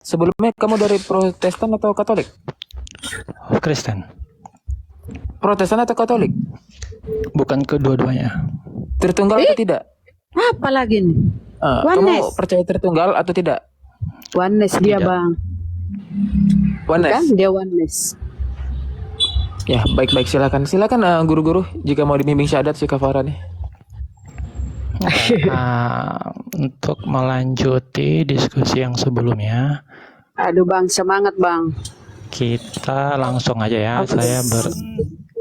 Sebelumnya kamu dari Protestan atau Katolik? Kristen. Protestan atau Katolik? Bukan kedua-duanya. Tritunggal atau tidak? Apa lagi nih? Kamu Oneness. percaya Tritunggal atau tidak? Oneness dia, Tidak. Bang. Oneness. Kan dia oneness. Ya, baik-baik, silakan guru-guru jika mau dibimbing syahadat si Kafara nih. Untuk melanjuti diskusi yang sebelumnya, Aduh, Bang, semangat, Bang. kita langsung aja ya.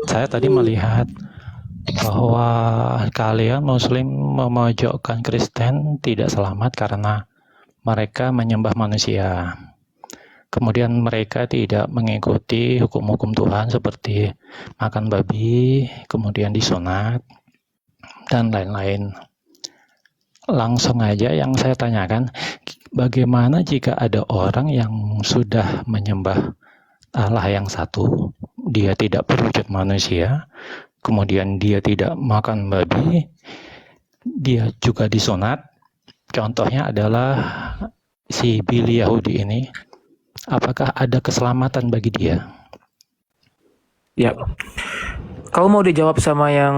Saya tadi melihat bahwa kalian Muslim memojokkan Kristen tidak selamat karena mereka menyembah manusia. Kemudian mereka tidak mengikuti hukum-hukum Tuhan seperti makan babi, kemudian disunat, dan lain-lain. Langsung aja yang saya tanyakan, bagaimana jika ada orang yang sudah menyembah Allah yang satu, dia tidak berwujud manusia, kemudian dia tidak makan babi, dia juga disunat. Contohnya adalah si Billy Yahudi ini. Apakah ada keselamatan bagi dia? Ya. Kau mau dijawab sama yang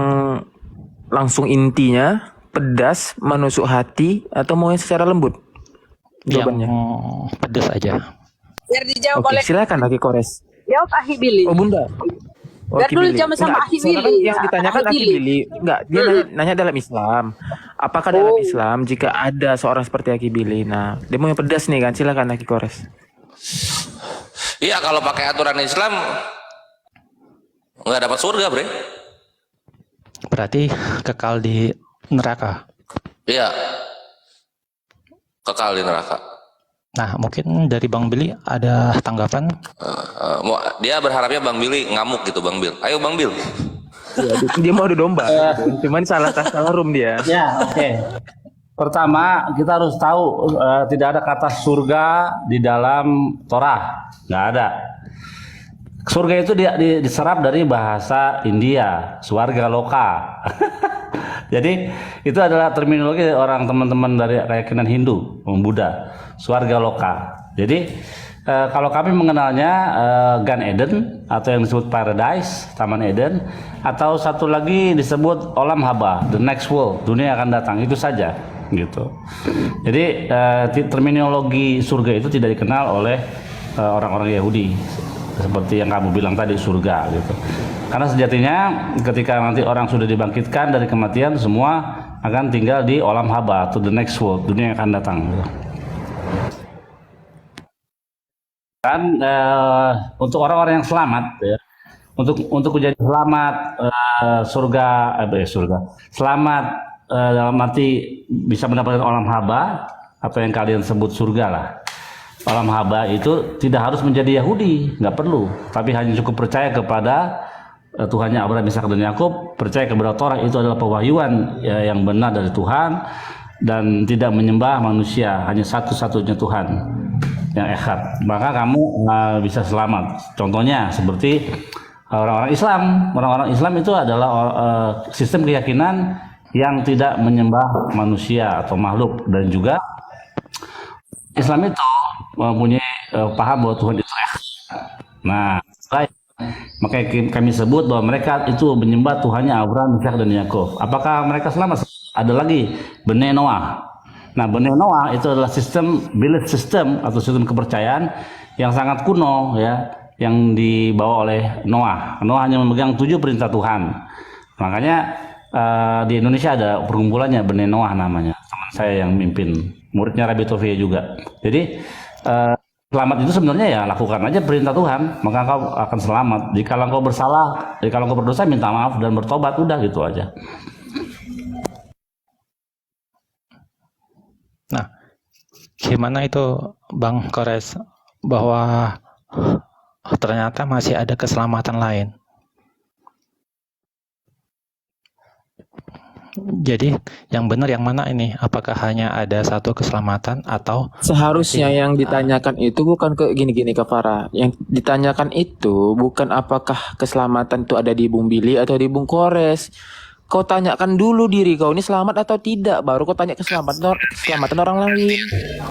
langsung intinya, pedas, menusuk hati, atau mau yang secara lembut? Jawabannya. Yang pedas aja. Biar dijawab Oke, oleh silakan Aki Kores. jawab Ahi Billy. Oh, Bunda. Biar dulu jawab sama Aki soalnya kan Billy. yang ditanyakan Aki Aki Billy. Enggak, dia nanya dalam Islam. Apakah dalam Islam jika ada seorang seperti Aki Billy? Nah, dia mau yang pedas nih kan, silakan Aki Kores. Iya, kalau pakai aturan Islam nggak dapat surga, bre. Berarti kekal di neraka. Iya, kekal di neraka. Nah, mungkin dari Bang Billy ada tanggapan? Dia berharapnya Bang Billy ngamuk gitu, Bang Bil. Ayo Bang Bil. Ya, dia mau adu domba. Cuman salah room dia. Ya, oke. Pertama, kita harus tahu tidak ada kata surga di dalam Torah. Nggak ada. Surga itu diserap dari bahasa India, swarga loka. Jadi itu adalah terminologi orang teman-teman dari keyakinan Hindu, Buddha, swarga loka. Jadi kalau kami mengenalnya Gan Eden atau yang disebut Paradise, Taman Eden, atau satu lagi disebut Olam Haba, the next world, dunia akan datang, itu saja gitu. Jadi terminologi surga itu tidak dikenal oleh orang-orang Yahudi seperti yang kamu bilang tadi, surga gitu. Karena sejatinya ketika nanti orang sudah dibangkitkan dari kematian, semua akan tinggal di Olam Haba atau the next world, dunia yang akan datang gitu. Kan untuk orang-orang yang selamat ya, untuk menjadi selamat surga selamat dalam arti bisa mendapatkan Olam Haba atau yang kalian sebut surga lah. Olam Haba itu tidak harus menjadi Yahudi, nggak perlu, tapi hanya cukup percaya kepada Tuhannya Abraham, Ishak dan Yakub, percaya kepada Torah itu adalah pewahyuan yang benar dari Tuhan, dan tidak menyembah manusia, hanya satu-satunya Tuhan yang echad. Maka kamu bisa selamat. Contohnya seperti orang-orang Islam. Orang-orang Islam itu adalah sistem keyakinan yang tidak menyembah manusia atau makhluk, dan juga Islam itu mempunyai paham bahwa Tuhan itu echad. Nah, makanya kami sebut bahwa mereka itu menyembah Tuhannya Abraham, Ishak dan Yakub. Apakah mereka selamat? Ada lagi Bene Noah. Nah, Bene Noah itu adalah sistem belief system atau sistem kepercayaan yang sangat kuno ya, yang dibawa oleh Noah. Noah hanya memegang 7 perintah Tuhan. Makanya di Indonesia ada perkumpulannya Bene Noah namanya. Teman saya yang mimpin, muridnya Rabbi Tovia juga. Jadi selamat itu sebenarnya ya lakukan aja perintah Tuhan, maka kau akan selamat. Jika engkau bersalah, jika engkau berdosa, minta maaf dan bertobat, udah gitu aja. Nah, gimana itu Bang Kores bahwa ternyata masih ada keselamatan lain? Jadi yang benar yang mana ini? Apakah hanya ada satu keselamatan atau seharusnya yang ditanyakan itu bukan ke gini-gini Kak Farah. Yang ditanyakan itu bukan apakah keselamatan itu ada di Bung Billy atau di Bung Kores. kau tanyakan dulu diri kau ini selamat atau tidak, baru kau tanya keselamatan orang lain.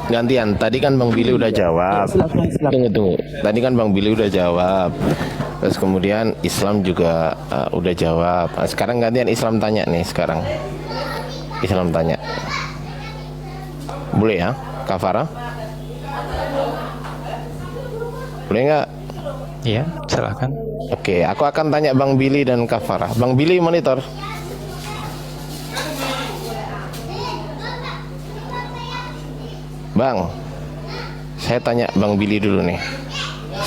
Gantian. Tadi kan Bang Billy udah jawab. Silakan. Tunggu. Tadi kan Bang Billy udah jawab. Terus kemudian Islam juga udah jawab. Nah, sekarang gantian Islam tanya nih sekarang. Islam tanya. Boleh ya, Kak Farah? Boleh nggak? Iya, silakan. Oke, aku akan tanya Bang Billy dan Kak Farah. Bang Billy monitor. Bang, saya tanya Bang Billy dulu nih.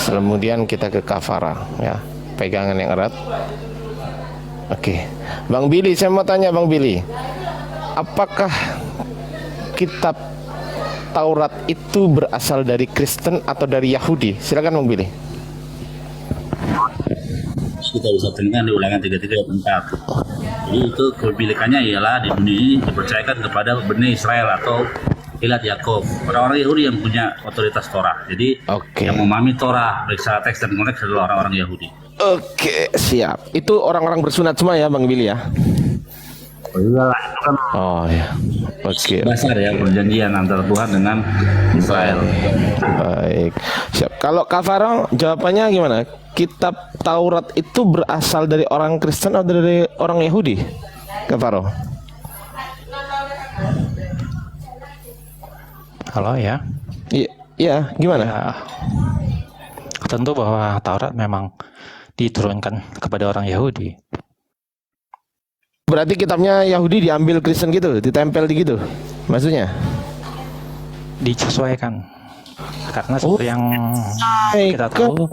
Kemudian kita ke Kak Farah, ya. Pegangan yang erat. Oke, Bang Billy, saya mau tanya Bang Billy, apakah kitab Taurat itu berasal dari Kristen atau dari Yahudi? Silakan Bang Billy. Kita bisa temukan di Ulangan 33 ayat 4. Jadi itu kepemilikannya ialah di dunia ini dipercayakan kepada Bani Israel atau Ilat Yakub, orang-orang Yahudi yang punya otoritas Torah. Jadi Oke. yang memahami Torah baik secara teks dan konteks adalah orang-orang Yahudi. Oke, siap. Itu orang-orang bersunat semua ya Bang Billy ya? Iyalah, itu kan Oh ya. Oke. dasar ya perjanjian antara Tuhan dengan Israel. Baik. Siap. Kalau Kak Farah jawabannya gimana? Kitab Taurat itu berasal dari orang Kristen atau dari orang Yahudi? Kak Farah. Halo ya. Iya, gimana? Ya, tentu bahwa Taurat memang diturunkan kepada orang Yahudi. Berarti kitabnya Yahudi diambil Kristen gitu, ditempel di gitu. Maksudnya? Disesuaikan. Karena seperti yang kita tahu,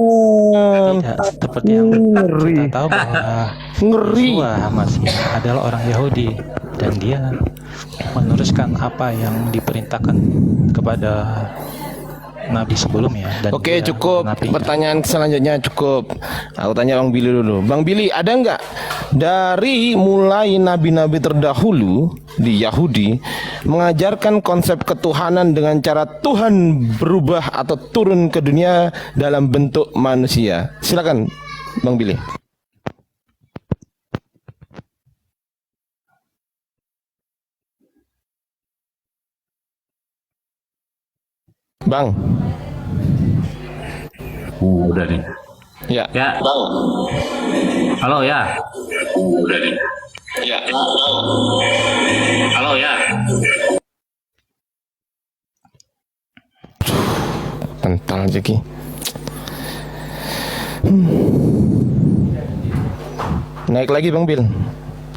tidak seperti yang kita tahu bahwa Ngeri. Yosua masih adalah orang Yahudi dan dia meneruskan apa yang diperintahkan kepada nabi sebelumnya. Dan Oke, dia cukup. menapinya. Pertanyaan selanjutnya cukup. Aku tanya Bang Billy dulu. Bang Billy, ada nggak dari mulai nabi-nabi terdahulu di Yahudi mengajarkan konsep ketuhanan dengan cara Tuhan berubah atau turun ke dunia dalam bentuk manusia? Silakan, Bang Billy. Bang. Udah nih. Ya. Ya. Halo ya. Udah nih. Ya. Halo ya. Kental aja Ki. Naik lagi Bang Bil.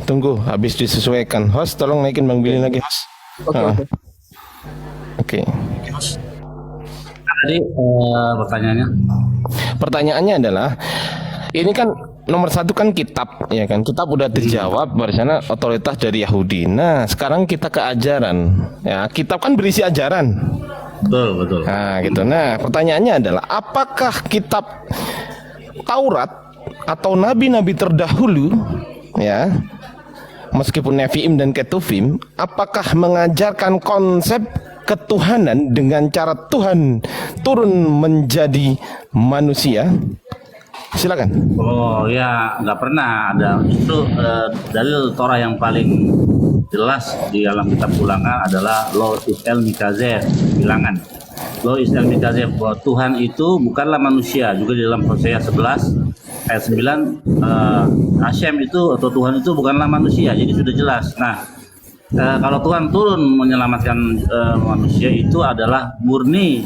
Tunggu habis disesuaikan. Host tolong naikin Bang Bil lagi host. Oke. Tadi pertanyaannya. Pertanyaannya adalah ini kan nomor satu kan kitab ya kan, kitab udah dijawab bahwasanya otoritas dari Yahudi. Nah sekarang kita ke ajaran ya, kitab kan berisi ajaran. Betul. Nah gitu. Nah pertanyaannya adalah apakah kitab Taurat atau nabi-nabi terdahulu ya, meskipun Nevi'im dan Ketuvim, apakah mengajarkan konsep ketuhanan dengan cara Tuhan turun menjadi manusia? Silakan. Oh ya, nggak pernah ada. Itu dalil Torah yang paling jelas di dalam kitab Ulangan adalah Lo Isel Mikazer, bilangan. Lo Isel Mikazer, bahwa Tuhan itu bukanlah manusia. Juga di dalam Hosea 11 ayat 9, Hashem itu atau Tuhan itu bukanlah manusia. Jadi sudah jelas. Nah, kalau Tuhan turun menyelamatkan manusia itu adalah murni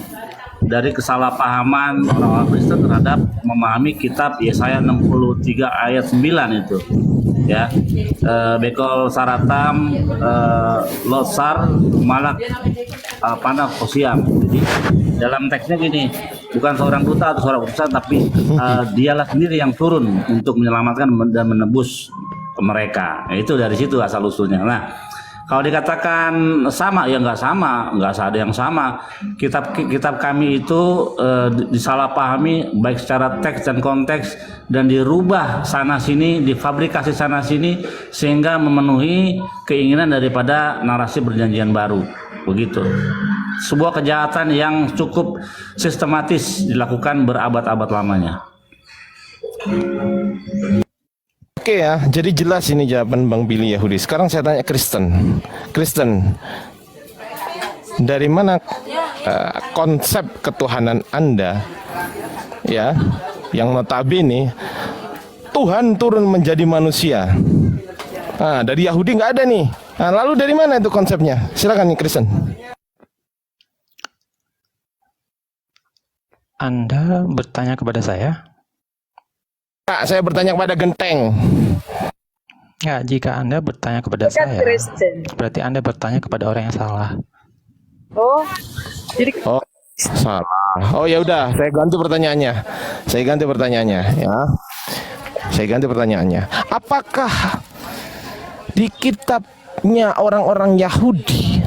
dari kesalahpahaman orang-orang Kristen terhadap memahami kitab Yesaya 63 ayat 9 itu ya. Bekol Saratam Losar Malak Panak Kosiam. Jadi dalam teksnya gini, bukan seorang duta atau seorang utusan, tapi dialah sendiri yang turun untuk menyelamatkan dan menebus mereka. Nah, itu dari situ asal usulnya. Nah, kalau dikatakan sama, ya nggak sama, nggak ada yang sama. Kitab kami itu disalahpahami baik secara teks dan konteks dan dirubah sana sini, difabrikasi sana sini sehingga memenuhi keinginan daripada narasi perjanjian baru. Begitu. Sebuah kejahatan yang cukup sistematis dilakukan berabad-abad lamanya. Oke ya, jadi jelas ini jawaban Bang Billy Yahudi. Sekarang saya tanya Kristen. Kristen, dari mana konsep ketuhanan Anda ya, yang notabene Tuhan turun menjadi manusia? Nah, dari Yahudi nggak ada nih. Nah, lalu dari mana itu konsepnya? Silakan nih Kristen. Anda bertanya kepada saya? Pak, saya bertanya kepada Genteng. Ya, jika Anda bertanya kepada saya, berarti Anda bertanya kepada orang yang salah. Oh, jadi Oh, salah. Oh ya udah, saya ganti pertanyaannya. Ya. Saya ganti pertanyaannya. Apakah di kitabnya orang-orang Yahudi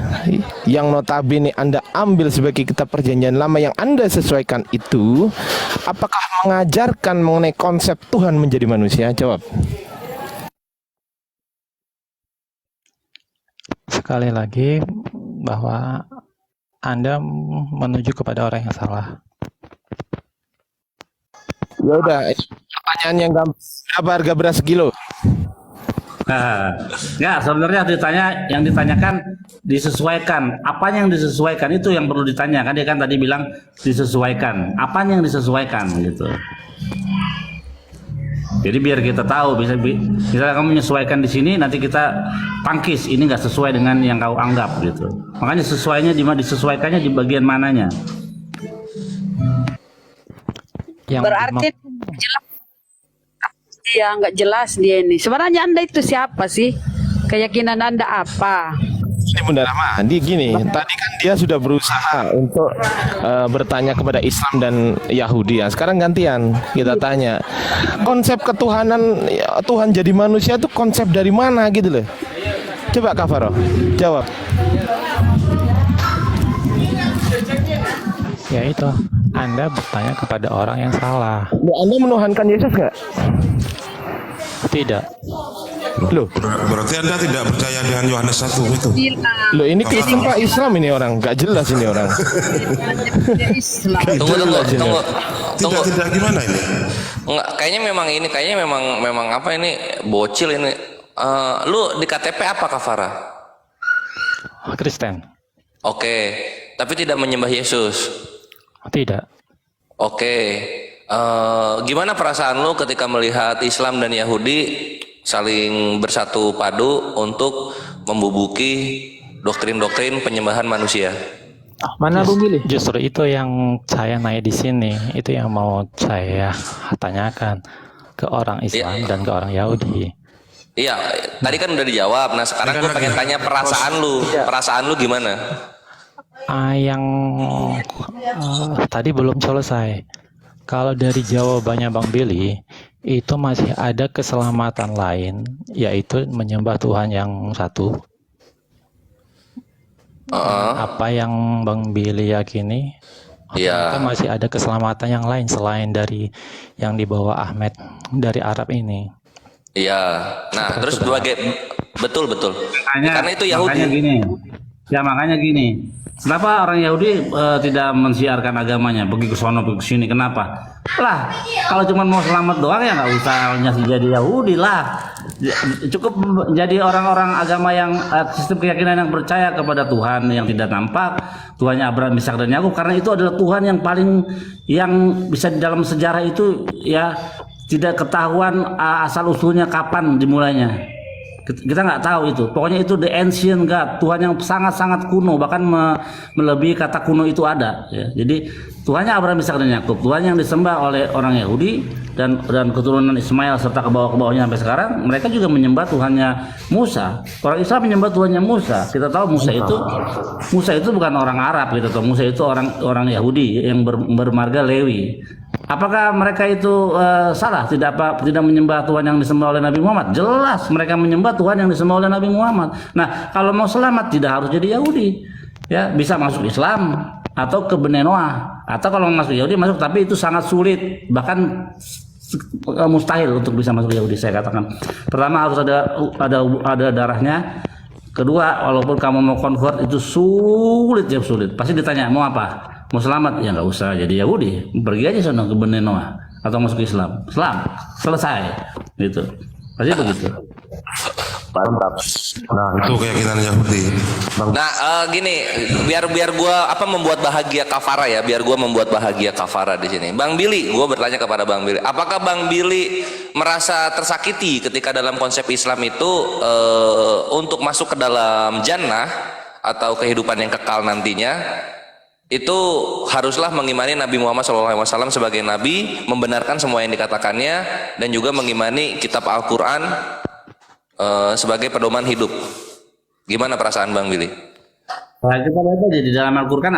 yang notabene Anda ambil sebagai kitab perjanjian lama yang Anda sesuaikan itu, apakah mengajarkan mengenai konsep Tuhan menjadi manusia? Jawab. Sekali lagi, bahwa Anda menuju kepada orang yang salah. Ya udah, pertanyaan yang gampang. Berapa harga beras kilo? Ya, sebenarnya yang ditanyakan disesuaikan. Apanya yang disesuaikan itu yang perlu ditanya. Kan dia kan tadi bilang disesuaikan. Apanya yang disesuaikan gitu. Jadi biar kita tahu, misalnya kamu menyesuaikan di sini, nanti kita tangkis ini nggak sesuai dengan yang kau anggap gitu. Makanya disesuaikannya di bagian mananya. Yang berarti jelas dia nggak jelas dia ini. Sebenarnya Anda itu siapa sih? Keyakinan Anda apa? Ini Bunda Rahma, dia gini, tadi kan dia sudah berusaha untuk bertanya kepada Islam dan Yahudi ya. Sekarang gantian kita tanya, konsep ketuhanan Tuhan jadi manusia itu konsep dari mana gitu loh. Coba Kak Faro, jawab. Ya itu, Anda bertanya kepada orang yang salah. Anda menuhankan Yesus nggak? Tidak. Loh, Berarti Anda tidak percaya dengan Yohanes 1 itu? loh ini Kristen Pak Islam ini orang, nggak jelas ini orang. Tunggu. Tidak gimana ini? Enggak, kayaknya memang apa ini bocil ini. Lu di KTP apa Kafara? Kristen. Oke, tapi tidak menyembah Yesus. Tidak. Oke, gimana perasaan lu ketika melihat Islam dan Yahudi saling bersatu padu untuk membubuki doktrin-doktrin penyembahan manusia? Mana Bung Billy? Justru itu yang saya naik di sini. Itu yang mau saya tanyakan ke orang Islam dan ke orang Yahudi. Iya, tadi kan udah dijawab. Nah sekarang gue pengen tanya perasaan lu. Perasaan lu gimana? Yang tadi belum selesai. Kalau dari jawabannya Bang Billy, itu masih ada keselamatan lain, yaitu menyembah Tuhan yang satu. Apa yang Bang Billy yakini? Iya. Kan masih ada keselamatan yang lain selain dari yang dibawa Ahmed dari Arab ini. Iya. Nah, terus betul. Karena itu Yahudi. Makanya gini. Kenapa orang Yahudi tidak mensiarkan agamanya, pergi ke sono, pergi ke sini? Kenapa? Lah, kalau cuma mau selamat doang ya nggak usah jadi Yahudi lah. Cukup jadi orang-orang agama yang sistem keyakinan yang percaya kepada Tuhan yang tidak nampak, Tuhannya Abraham, Ishak dan Yakub, karena itu adalah Tuhan yang paling yang bisa di dalam sejarah itu ya tidak ketahuan asal usulnya kapan dimulainya. Kita nggak tahu itu. Pokoknya itu the ancient God, Tuhan yang sangat-sangat kuno, bahkan melebihi kata kuno itu ada. Ya. Jadi Tuhannya Abraham, Ishak dan Yakub, Tuhan yang disembah oleh orang Yahudi dan keturunan Ismail serta ke bawah-bawahnya sampai sekarang, mereka juga menyembah Tuhannya Musa. Orang Islam menyembah Tuhannya Musa. Kita tahu Musa itu bukan orang Arab, gitu. Musa itu orang Yahudi yang bermarga Lewi. Apakah mereka itu salah tidak menyembah Tuhan yang disembah oleh Nabi Muhammad? Jelas mereka menyembah Tuhan yang disembah oleh Nabi Muhammad. Nah, kalau mau selamat tidak harus jadi Yahudi. Ya, bisa masuk Islam atau ke Bene Noah. Atau kalau masuk Yahudi masuk, tapi itu sangat sulit, bahkan mustahil untuk bisa masuk Yahudi, saya katakan. Pertama harus ada darahnya. Kedua, walaupun kamu mau convert itu sulit. Pasti ditanya mau apa? Mau selamat ya nggak usah jadi Yahudi, pergi aja sana ke Bene Noah atau masuk Islam, selesai gitu. Pasti begitu. Mantap. Nah, itu keyakinan Yahudi. Nah, gini, biar gua membuat bahagia Kafara ya, biar gua membuat bahagia Kafara di sini. Bang Billy, gua bertanya kepada Bang Billy, apakah Bang Billy merasa tersakiti ketika dalam konsep Islam itu untuk masuk ke dalam jannah atau kehidupan yang kekal nantinya itu haruslah mengimani Nabi Muhammad SAW sebagai Nabi, membenarkan semua yang dikatakannya, dan juga mengimani kitab Al-Quran sebagai pedoman hidup. Gimana perasaan Bang Billy? Nah, kita lihat aja di dalam Al-Quran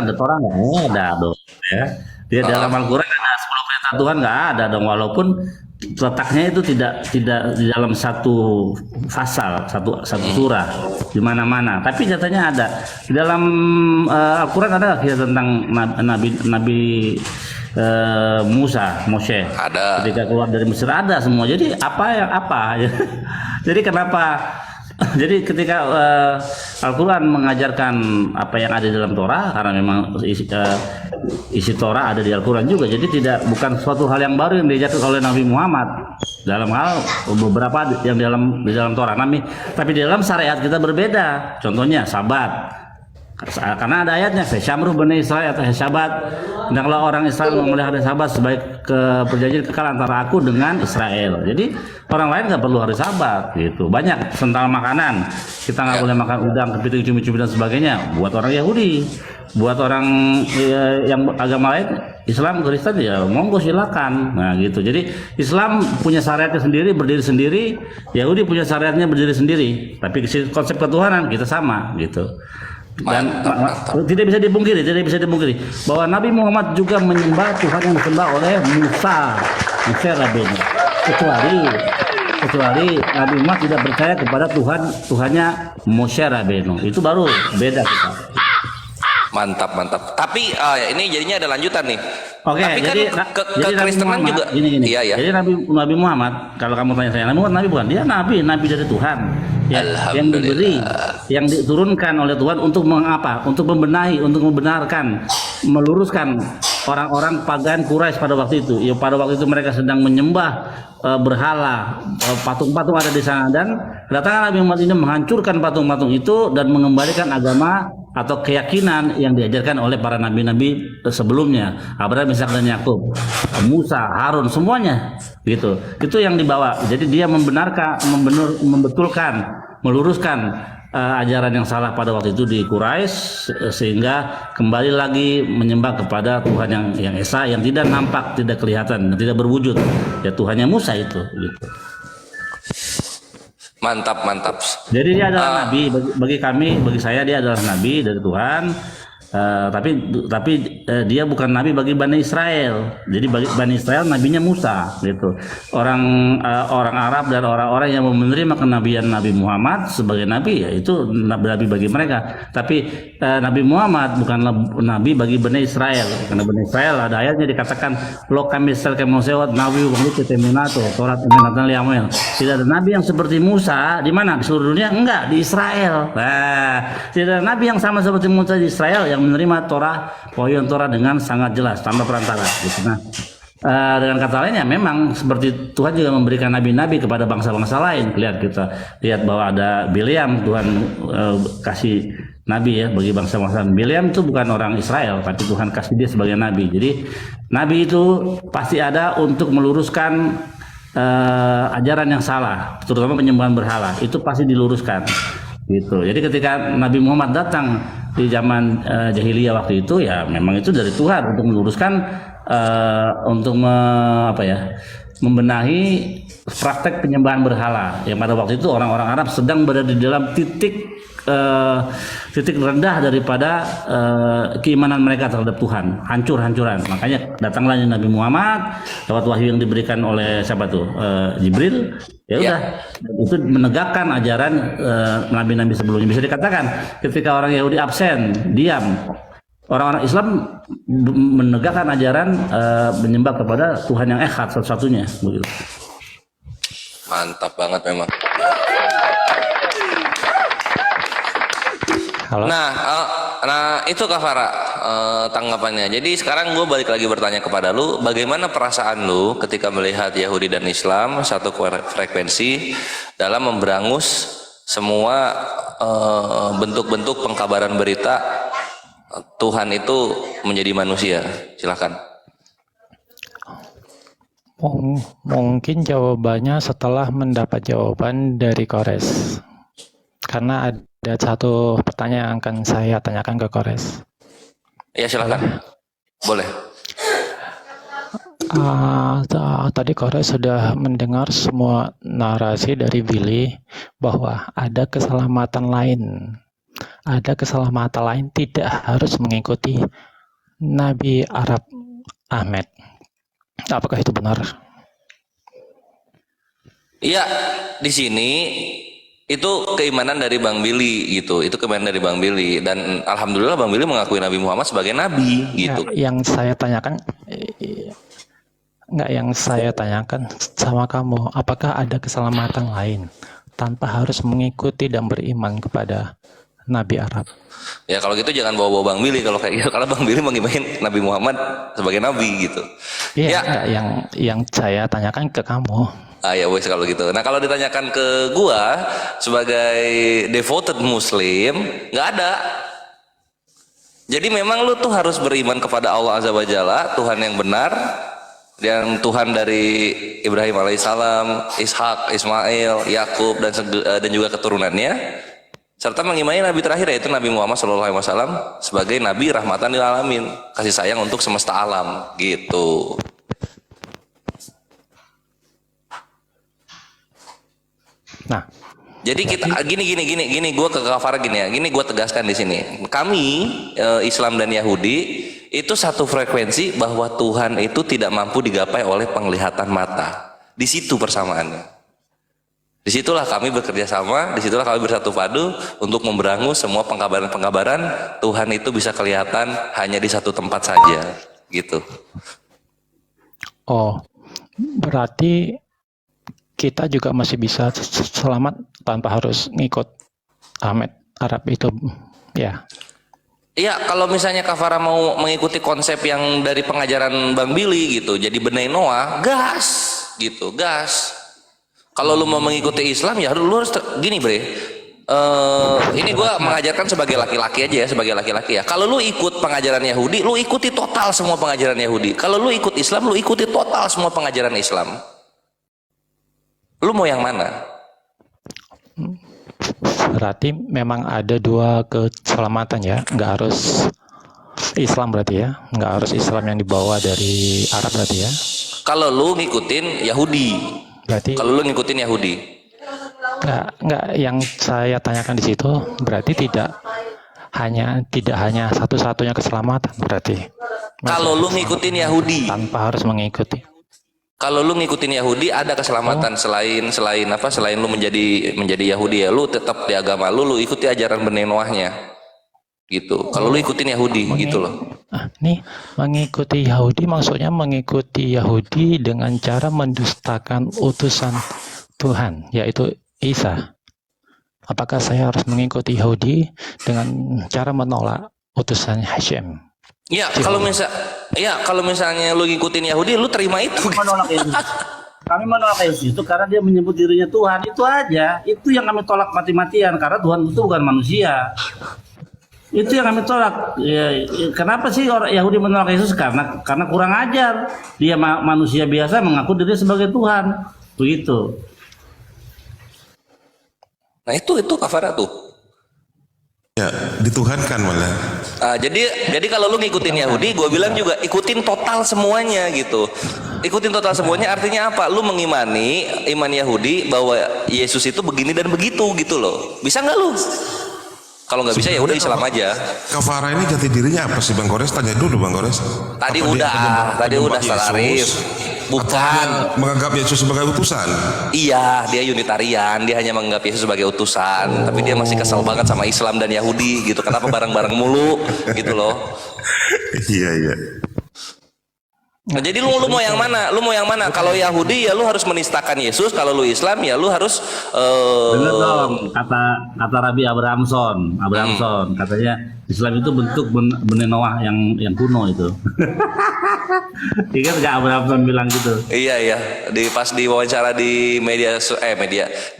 ada Torah nggak ada dong ya. Di dalam Al-Quran ada 10 perintah Tuhan nggak ada dong, walaupun letaknya itu tidak di dalam satu pasal, satu surah di mana-mana. Tapi nyatanya ada di dalam Al-Quran ada kisah tentang Nabi Musa, Moshe. Ada. Ketika keluar dari Mesir ada semua. Jadi apa? Jadi kenapa? Jadi ketika Al-Quran mengajarkan apa yang ada di dalam Torah, karena memang isi Torah ada di Al-Quran juga, jadi bukan suatu hal yang baru yang diajarkan oleh Nabi Muhammad dalam hal beberapa yang di dalam Torah. Tapi di dalam syariat kita berbeda. Contohnya sabat. Karena ada ayatnya, "Fasyamru bani Israil atau sabat, hendaklah orang Israel memelihara sabat sebaik perjanjian kekal antara aku dengan Israel." Jadi orang lain nggak perlu hari sabat gitu. Banyak tentang makanan, kita nggak boleh makan udang, kepiting, cumi-cumi dan sebagainya. Buat orang Yahudi, buat orang yang agama lain, Islam, Kristen ya monggo silakan. Nah gitu. Jadi Islam punya syariatnya sendiri, berdiri sendiri. Yahudi punya syariatnya berdiri sendiri. Tapi konsep ketuhanan kita sama gitu. Dan tidak bisa dipungkiri bahwa Nabi Muhammad juga menyembah Tuhan yang disembah oleh Musa Rabbeinu, kecuali Nabi Muhammad tidak percaya kepada Tuhannya Moshe Rabbeinu. Itu baru beda kita. Mantap. Tapi ini jadinya ada lanjutan nih. Oke, tapi jadi kekristenan juga. Gini. Iya. Jadi Nabi Muhammad, kalau kamu tanya saya, Nabi Muhammad Nabi bukan, dia Nabi dari Tuhan. Yang diberi, yang diturunkan oleh Tuhan untuk mengapa? Untuk membenahi, untuk membenarkan, meluruskan orang-orang pagan Quraisy pada waktu itu. Ya, pada waktu itu mereka sedang menyembah berhala, patung-patung ada di sana, dan kedatangan Nabi Muhammad ini menghancurkan patung-patung itu dan mengembalikan agama atau keyakinan yang diajarkan oleh para nabi-nabi sebelumnya, Abraham, Ishak dan Yakub, Musa, Harun, semuanya gitu. Itu yang dibawa. Jadi dia membenarkan, membetulkan, meluruskan ajaran yang salah pada waktu itu di Quraisy, sehingga kembali lagi menyembah kepada Tuhan yang esa, yang tidak nampak, tidak kelihatan, tidak berwujud. Ya Tuhannya Musa itu gitu. Mantap. Jadi dia adalah nabi bagi saya dia adalah nabi dari Tuhan. Tapi dia bukan nabi bagi Bani Israel. Jadi bagi Bani Israel nabinya Musa gitu. Orang Arab dan orang-orang yang menerima kenabian Nabi Muhammad sebagai nabi, ya itu nabi bagi mereka. Tapi Nabi Muhammad bukanlah nabi bagi Bani Israel. Karena Bani Israel ada ayatnya dikatakan lo kami selkemosewat nabi wangi temunato Torat emenatan liamel. Tidak ada nabi yang seperti Musa di mana? Di seluruh dunia? Enggak, di Israel. Nah, tidak ada nabi yang sama seperti Musa di Israel yang menerima Torah, poin Torah dengan sangat jelas tanpa perantara gitu. Nah, dengan kata lainnya memang seperti Tuhan juga memberikan nabi-nabi kepada bangsa-bangsa lain. Lihat bahwa ada Bileam, Tuhan kasih nabi ya bagi bangsa-bangsa. Bileam itu bukan orang Israel, tapi Tuhan kasih dia sebagai nabi. Jadi nabi itu pasti ada untuk meluruskan ajaran yang salah, terutama penyembahan berhala. Itu pasti diluruskan gitu. Jadi ketika Nabi Muhammad datang di zaman jahiliyah waktu itu, ya memang itu dari Tuhan untuk meluruskan, membenahi praktek penyembahan berhala yang pada waktu itu orang-orang Arab sedang berada di dalam titik rendah daripada keimanan mereka terhadap Tuhan, hancur-hancuran. Makanya datanglah Nabi Muhammad lewat wahyu yang diberikan oleh siapa tuh? Jibril. Ya udah, itu menegakkan ajaran nabi-nabi sebelumnya. Bisa dikatakan ketika orang Yahudi absen, diam, orang-orang Islam menegakkan ajaran menyembah kepada Tuhan yang echad satu-satunya begitu. Mantap banget memang. Halo? Nah, Nah itu Kak Farah tanggapannya. Jadi sekarang gue balik lagi bertanya kepada lu, bagaimana perasaan lu ketika melihat Yahudi dan Islam satu frekuensi dalam memberangus semua bentuk-bentuk pengkabaran berita Tuhan itu menjadi manusia? Silakan. Mungkin jawabannya setelah mendapat jawaban dari Kores. Karena ada satu pertanyaan yang akan saya tanyakan ke Kores. Ya silakan. Boleh. Tadi Kores sudah mendengar semua narasi dari Billy bahwa ada keselamatan lain. Ada keselamatan lain tidak harus mengikuti Nabi Arab Ahmed. Apakah itu benar? Iya, di sini itu keimanan dari Bang Billy gitu. Itu keimanan dari Bang Billy dan alhamdulillah Bang Billy mengakui Nabi Muhammad sebagai nabi gitu. Yang saya tanyakan yang saya tanyakan sama kamu, apakah ada keselamatan lain tanpa harus mengikuti dan beriman kepada Nabi Arab? Ya kalau gitu jangan bawa-bawa Bang Billy kalau kayak gitu, karena Bang Billy mengimanin Nabi Muhammad sebagai nabi gitu. Iya, Ya. yang saya tanyakan ke kamu. Ya wes kalau gitu. Nah kalau ditanyakan ke gua sebagai devoted Muslim, nggak ada. Jadi memang lu tuh harus beriman kepada Allah Azza wa Jalla, Tuhan yang benar, yang Tuhan dari Ibrahim alaihissalam, Ishak, Ismail, Yakub dan juga keturunannya, serta mengimani Nabi terakhir yaitu Nabi Muhammad SAW sebagai Nabi rahmatan lil alamin, kasih sayang untuk semesta alam gitu. Nah, Jadi kita gini gue ke Kak Farah gini ya, gue tegaskan di sini. Kami Islam dan Yahudi itu satu frekuensi bahwa Tuhan itu tidak mampu digapai oleh penglihatan mata. Di situ persamaannya. Disitulah kami bekerja sama, disitulah kami bersatu padu untuk memberangus semua pengkabaran-pengkabaran Tuhan itu bisa kelihatan hanya di satu tempat saja, gitu. oh, berarti kita juga masih bisa selamat tanpa harus ngikut Ahmed Arab itu, ya? Iya, kalau misalnya Kak Farah mau mengikuti konsep yang dari pengajaran Bang Billy gitu, jadi Benai Noah, gas, gitu, gas. Kalau lu mau mengikuti Islam ya lu harus gini bre. Ini gue mengajarkan sebagai laki-laki aja ya, sebagai laki-laki ya. Kalau lu ikut pengajaran Yahudi, lu ikuti total semua pengajaran Yahudi. Kalau lu ikut Islam, lu ikuti total semua pengajaran Islam. Lu mau yang mana? Berarti memang ada dua keselamatan ya, nggak harus Islam berarti ya, nggak harus Islam yang dibawa dari Arab berarti ya. Kalau lu ngikutin Yahudi, Berarti kalau lu ngikutin Yahudi, nggak yang saya tanyakan di situ berarti tidak hanya satu-satunya keselamatan berarti. kalau lu ngikutin Yahudi, Tanpa harus mengikuti. kalau lu ngikutin Yahudi ada keselamatan selain lu menjadi Yahudi ya, lu tetap di agama lu ikuti ajaran Benai Noahnya gitu. Kalau lu ikutin Yahudi gitu loh. Nih mengikuti Yahudi maksudnya mengikuti Yahudi dengan cara mendustakan utusan Tuhan yaitu Isa. Apakah saya harus mengikuti Yahudi dengan cara menolak utusan Hashem? Ya kalau misalnya lu ngikutin Yahudi, lu terima itu. Menolak Yesus. Kami menolak Yesus itu karena dia menyebut dirinya Tuhan. Itu aja. Itu yang kami tolak mati-matian karena Tuhan itu bukan manusia. Itu yang kami tolak. Kenapa sih orang Yahudi menolak Yesus? Karena kurang ajar. Dia manusia biasa mengaku diri sebagai Tuhan. Begitu. Nah itu kafara tuh. Ya, dituhankan malah. Jadi kalau lu ngikutin Yahudi, gue bilang juga ikutin total semuanya gitu. Ikutin total semuanya artinya apa? Lu mengimani iman Yahudi bahwa Yesus itu begini dan begitu gitu loh. Bisa nggak lu? Kalau nggak bisa ya udah Islam aja. Kafara ini jati dirinya apa sih Bang Kores? Tanya dulu Bang Kores. Tadi Apa dia penyembah salah Arif. Yesus? Bukan. Menganggap Yesus sebagai utusan. Iya, dia Unitarian, dia hanya menganggap Yesus sebagai utusan, tapi dia masih kesal banget sama Islam dan Yahudi gitu. Kenapa bareng-bareng mulu gitu loh. Iya. Nah, jadi lu mau yang mana? Lu mau yang mana? Kalau Yahudi ya lu harus menistakan Yesus, kalau lu Islam ya lu harus Bener dong, kata Rabbi Abrahamson, katanya Islam itu bentuk benih Noah yang kuno itu. Ingat nggak Abrahamson bilang gitu? iya, pas di wawancara di media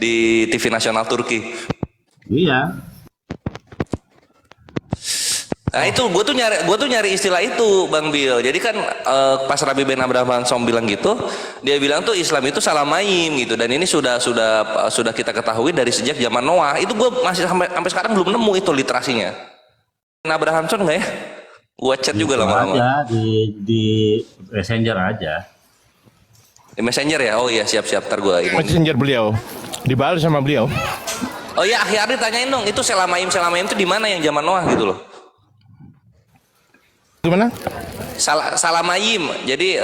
di TV nasional Turki. Iya. Nah itu gue tuh nyari istilah itu Bang Bill. Jadi kan pas Rabbi Ben Abraham Som bilang gitu, dia bilang tuh Islam itu salamaim gitu. Dan ini sudah kita ketahui dari sejak zaman Noah. Itu gue masih sampai sekarang belum nemu itu literasinya. Ben Abraham Som nggak ya? Gue chat juga lama-lama. Aja di Messenger aja. Di Messenger ya? Oh iya siap ntar gue ini. Messenger beliau dibalas sama beliau. Oh iya akhirnya tanyain dong, itu selamaim itu di mana yang zaman Noah gitu loh? Gimana? Salamayim. Jadi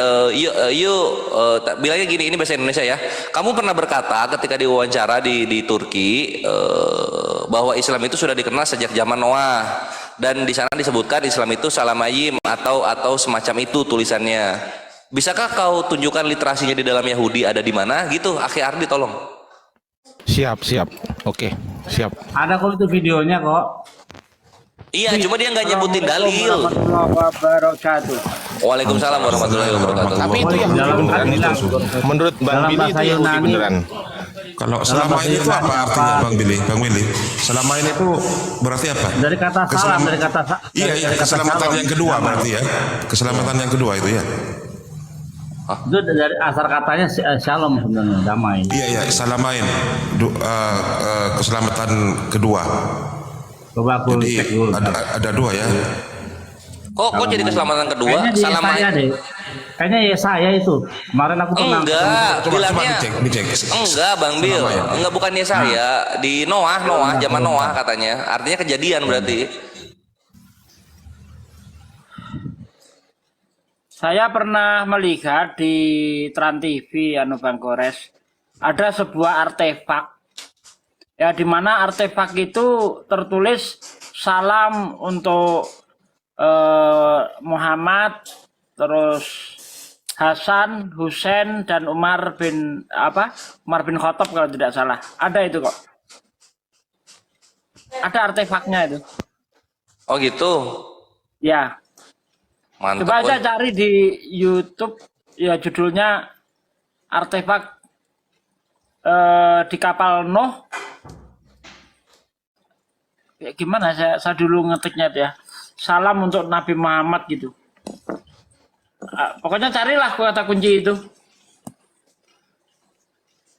bilangnya gini, ini bahasa Indonesia ya. Kamu pernah berkata ketika diwawancara di Turki bahwa Islam itu sudah dikenal sejak zaman Noah, dan di sana disebutkan Islam itu salamayim atau semacam itu tulisannya. Bisakah kau tunjukkan literasinya di dalam Yahudi ada di mana? Gitu, Akhi Ardi tolong. Siap. Oke, siap. Ada kok itu videonya kok. Iya, cuma dia nggak nyebutin dalil. Waalaikumsalam warahmatullahi wabarakatuh. Tapi itu yang beneran itu. Menurut Bang Dalam Billy bahasa itu Yahudi Yunani. beneran. Kalau selama ini itu apa artinya Bang Billy? Selama ini itu berarti apa? Dari kata salam, dari kata Iya, dari kata keselamatan salam. yang kedua berarti ya. Keselamatan yang kedua itu ya. Itu dari asal katanya shalom sebenarnya, damai. Iya, salamain. Keselamatan kedua. Coba aku Jadi cek dulu. ada dua ya. Kok jadi keselamatan kedua? Kayaknya di Yesaya Salamayim. deh. Kayaknya Yesaya itu. Kemarin aku pernah. Enggak, Coba bilangnya dicek. enggak Bang Bill, Salamayim. enggak bukannya saya di Noah zaman Noah katanya, artinya kejadian berarti. Saya pernah melihat di Trans TV, Bang Gores, ada sebuah artefak, ya di mana artefak itu tertulis salam untuk Muhammad, terus Hasan, Husain, dan Umar bin Khattab kalau tidak salah. Ada itu kok. Ada artefaknya itu. Oh gitu. Ya. Mantap. Coba aja woy. cari di YouTube, ya judulnya artefak di kapal Nuh. Ya, gimana saya dulu ngetiknya ya. Salam untuk Nabi Muhammad gitu. Pokoknya carilah kata kunci itu.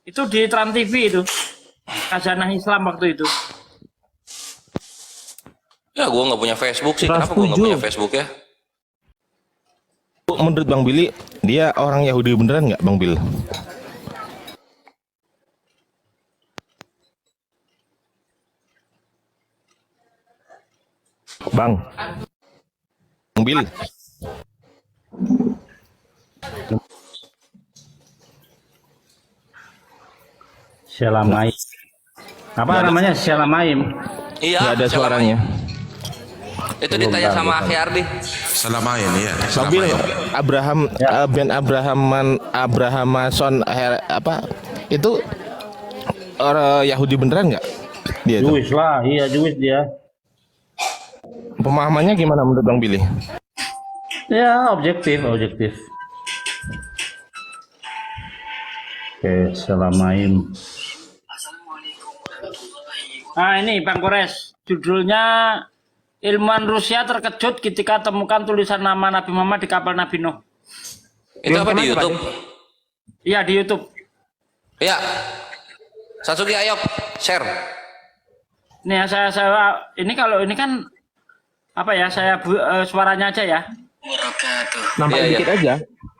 Itu di Trans TV itu. Khazanah Islam waktu itu. Ya gua nggak punya Facebook sih. Kenapa gua nggak punya Facebook ya? Menurut Bang Billy, dia orang Yahudi beneran nggak, Bang Bill? Bang Bill. Shalamaim. Apa namanya Shalamaim? Iya. Nggak ada Salamayim. suaranya. Itu ditanya sama Akhi Ardi. Salamain ya. Bang Bill, Salamain. Ben Abrahamason itu orang Yahudi beneran nggak? Dia tuh. Jewish lah, iya Jewish dia. Pemahamannya gimana menurut Bang Billy? Ya objektif. Oke, Shalamaim. Nah ini Bang Gores, judulnya ilmuwan Rusia terkejut ketika temukan tulisan nama Nabi Muhammad di kapal Nabi Nuh. Itu apa di YouTube? Iya di YouTube. Ya. Satsuki ayo share. Nih ya, saya ini kalau ini kan apa ya, saya suaranya aja ya. Nampak Iya, dikit aja.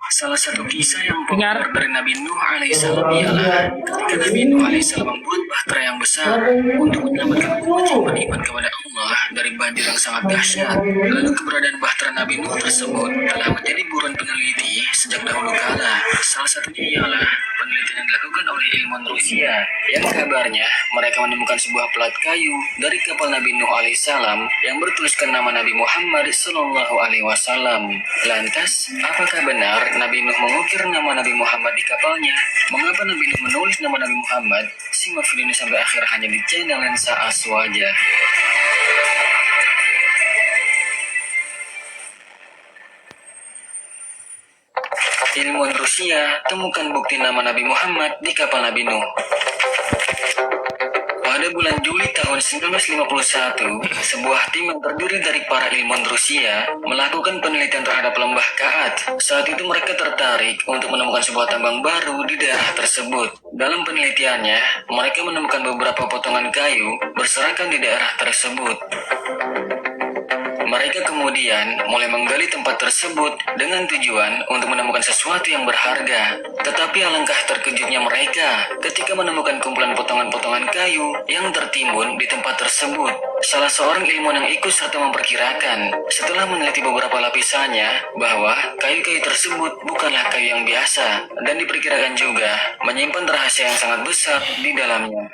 Salah satu kisah yang Dengar. populer dari Nabi Nuh alaihissalam ialah ketika Nabi Nuh alaihissalam membuat bahtera yang besar untuk menyelamatkan umat yang beriman kepada Allah dari banjir yang sangat dahsyat. Lalu keberadaan bahtera Nabi Nuh tersebut telah menjadi buruan peneliti sejak dahulu kala. Salah satunya ialah penelitian yang dilakukan oleh ilmuwan Rusia yang kabarnya mereka menemukan sebuah pelat kayu dari kapal Nabi Nuh alaihissalam yang bertuliskan nama Nabi Muhammad sallallahu alaihi wasallam. Lantas, apakah benar Nabi Nuh mengukir nama Nabi Muhammad di kapalnya? Mengapa Nabi Nuh menulis nama Nabi Muhammad? Simak video ini sampai akhir hanya di channel Lensa Aswaja. Ilmuwan Rusia temukan bukti nama Nabi Muhammad di kapal Nabi Nuh. Pada bulan Juli tahun 1951, sebuah tim yang terdiri dari para ilmuwan Rusia melakukan penelitian terhadap lembah Kaat. Saat itu mereka tertarik untuk menemukan sebuah tambang baru di daerah tersebut. Dalam penelitiannya, mereka menemukan beberapa potongan kayu berserakan di daerah tersebut. Mereka kemudian mulai menggali tempat tersebut dengan tujuan untuk menemukan sesuatu yang berharga. Tetapi alangkah terkejutnya mereka ketika menemukan kumpulan potongan-potongan kayu yang tertimbun di tempat tersebut. Salah seorang ilmuwan yang ikut serta memperkirakan setelah meneliti beberapa lapisannya bahwa kayu-kayu tersebut bukanlah kayu yang biasa dan diperkirakan juga menyimpan rahasia yang sangat besar di dalamnya.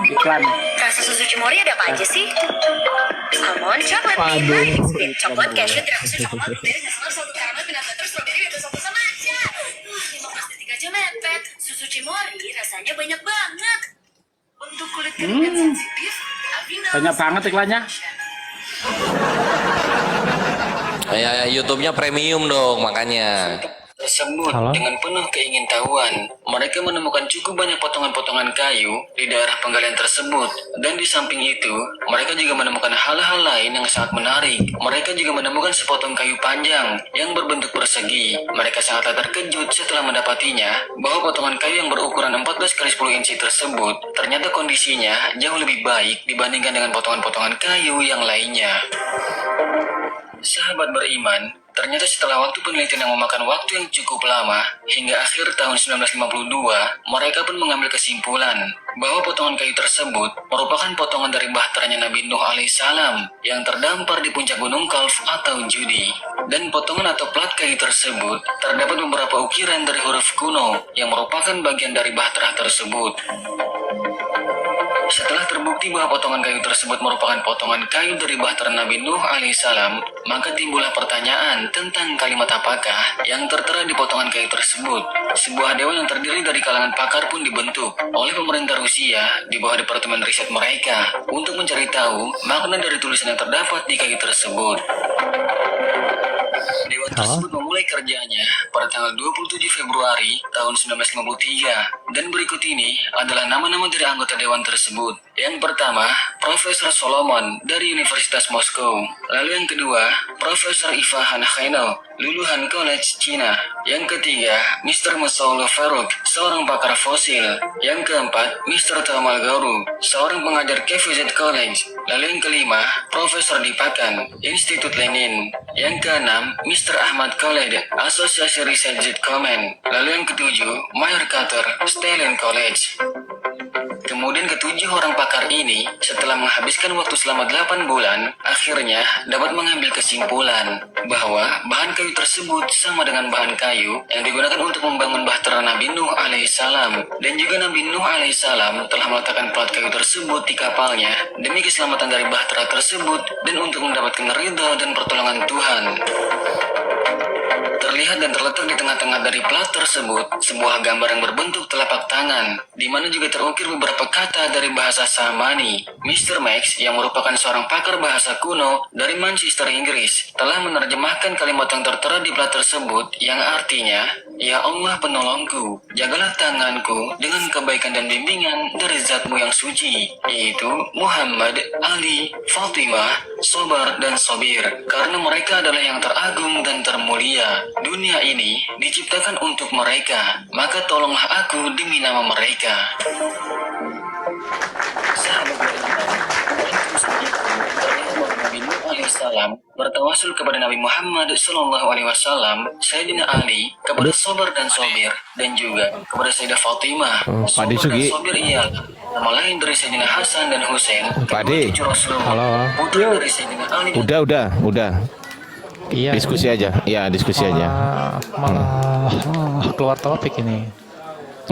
Iklan. Rasa susu Cimory ada apa aja sih? Almond, coklat, pink, biskuit, coklat, cashew, tiramisu, coklat, blueberry, hazelnut, salted caramel, peanut butter, strawberry, dan satu sama aja. 15 detik aja mepet. Susu Cimory rasanya banyak banget. Untuk kulit kering dan sensitif, Banyak banget iklannya. Ya, YouTube-nya premium dong makanya. Tersebut Halo? dengan penuh keingintahuan. Mereka menemukan cukup banyak potongan-potongan kayu di daerah penggalian tersebut. Dan di samping itu, mereka juga menemukan hal-hal lain yang sangat menarik. Mereka juga menemukan sepotong kayu panjang yang berbentuk persegi. Mereka sangatlah terkejut setelah mendapatinya bahwa potongan kayu yang berukuran 14 x 10 inci tersebut ternyata kondisinya jauh lebih baik dibandingkan dengan potongan-potongan kayu yang lainnya. Sahabat beriman, ternyata setelah waktu penelitian yang memakan waktu yang cukup lama, hingga akhir tahun 1952, mereka pun mengambil kesimpulan bahwa potongan kayu tersebut merupakan potongan dari bahteranya Nabi Nuh alaihissalam yang terdampar di puncak gunung Kalf atau Judi. Dan potongan atau plat kayu tersebut terdapat beberapa ukiran dari huruf kuno yang merupakan bagian dari bahtera tersebut. Setelah terbukti bahwa potongan kayu tersebut merupakan potongan kayu dari bahtera Nabi Nuh alaihissalam, maka timbullah pertanyaan tentang kalimat apakah yang tertera di potongan kayu tersebut. Sebuah dewan yang terdiri dari kalangan pakar pun dibentuk oleh pemerintah Rusia di bawah departemen riset mereka untuk mencari tahu makna dari tulisan yang terdapat di kayu tersebut. Dewan tersebut memulai kerjanya pada tanggal 27 Februari tahun 1953 dan berikut ini adalah nama-nama dari anggota dewan tersebut. Yang pertama, Profesor Solomon dari Universitas Moskow. Lalu yang kedua, Profesor Ivan Haino, lulusan College Cina. Yang ketiga, Mr. Masaulo Farouk, seorang pakar fosil. Yang keempat, Mr. Tamal Gauru, seorang pengajar KVZ College. Lalu yang kelima, Profesor Dipakan, Institut Lenin. Yang keenam, Mr. Ahmad Khaled, Asosiasi Riset Komen. Lalu yang ketujuh, Mayor Carter, Stalin College. Kemudian ketujuh orang pakar ini setelah menghabiskan waktu selama 8 bulan, akhirnya dapat mengambil kesimpulan bahwa bahan kayu tersebut sama dengan bahan kayu yang digunakan untuk membangun bahtera Nabi Nuh alaihissalam. Dan juga Nabi Nuh alaihissalam telah meletakkan plat kayu tersebut di kapalnya demi keselamatan dari bahtera tersebut dan untuk mendapatkan ridha dan pertolongan Tuhan. Terlihat dan terletak di tengah-tengah dari plat tersebut sebuah gambar yang berbentuk telapak tangan, di mana juga terukir beberapa kata dari bahasa Samani. Mr. Max, yang merupakan seorang pakar bahasa kuno dari Manchester, Inggris, telah menerjemahkan kalimat yang tertera di plat tersebut yang artinya, "Ya Allah penolongku, jagalah tanganku dengan kebaikan dan bimbingan dari Zatmu yang suci," yaitu Muhammad, Ali, Fatimah, Sobar, dan Sobir, karena mereka adalah yang teragung dan termulia. Dunia ini diciptakan untuk mereka, maka tolonglah aku demi nama mereka. Sahabat beriman, Nabi Nuh alaihissalam bertawasul kepada Nabi Muhammad sallallahu alaihi wasallam, Sayyidina Ali, kepada Sobar dan Sobir, dan juga kepada Sayyidah Fatimah. Pak Adi Sobar dan Sugi. Sobir ialah nama lain dari Sayyidina Hasan dan Husain, Pak Adi. cucu Rasulullah, Halo. putra dari Sayyidina Ali dan Udah. Iya. Diskusi aja. Ya, diskusi aja. Malah keluar topik ini.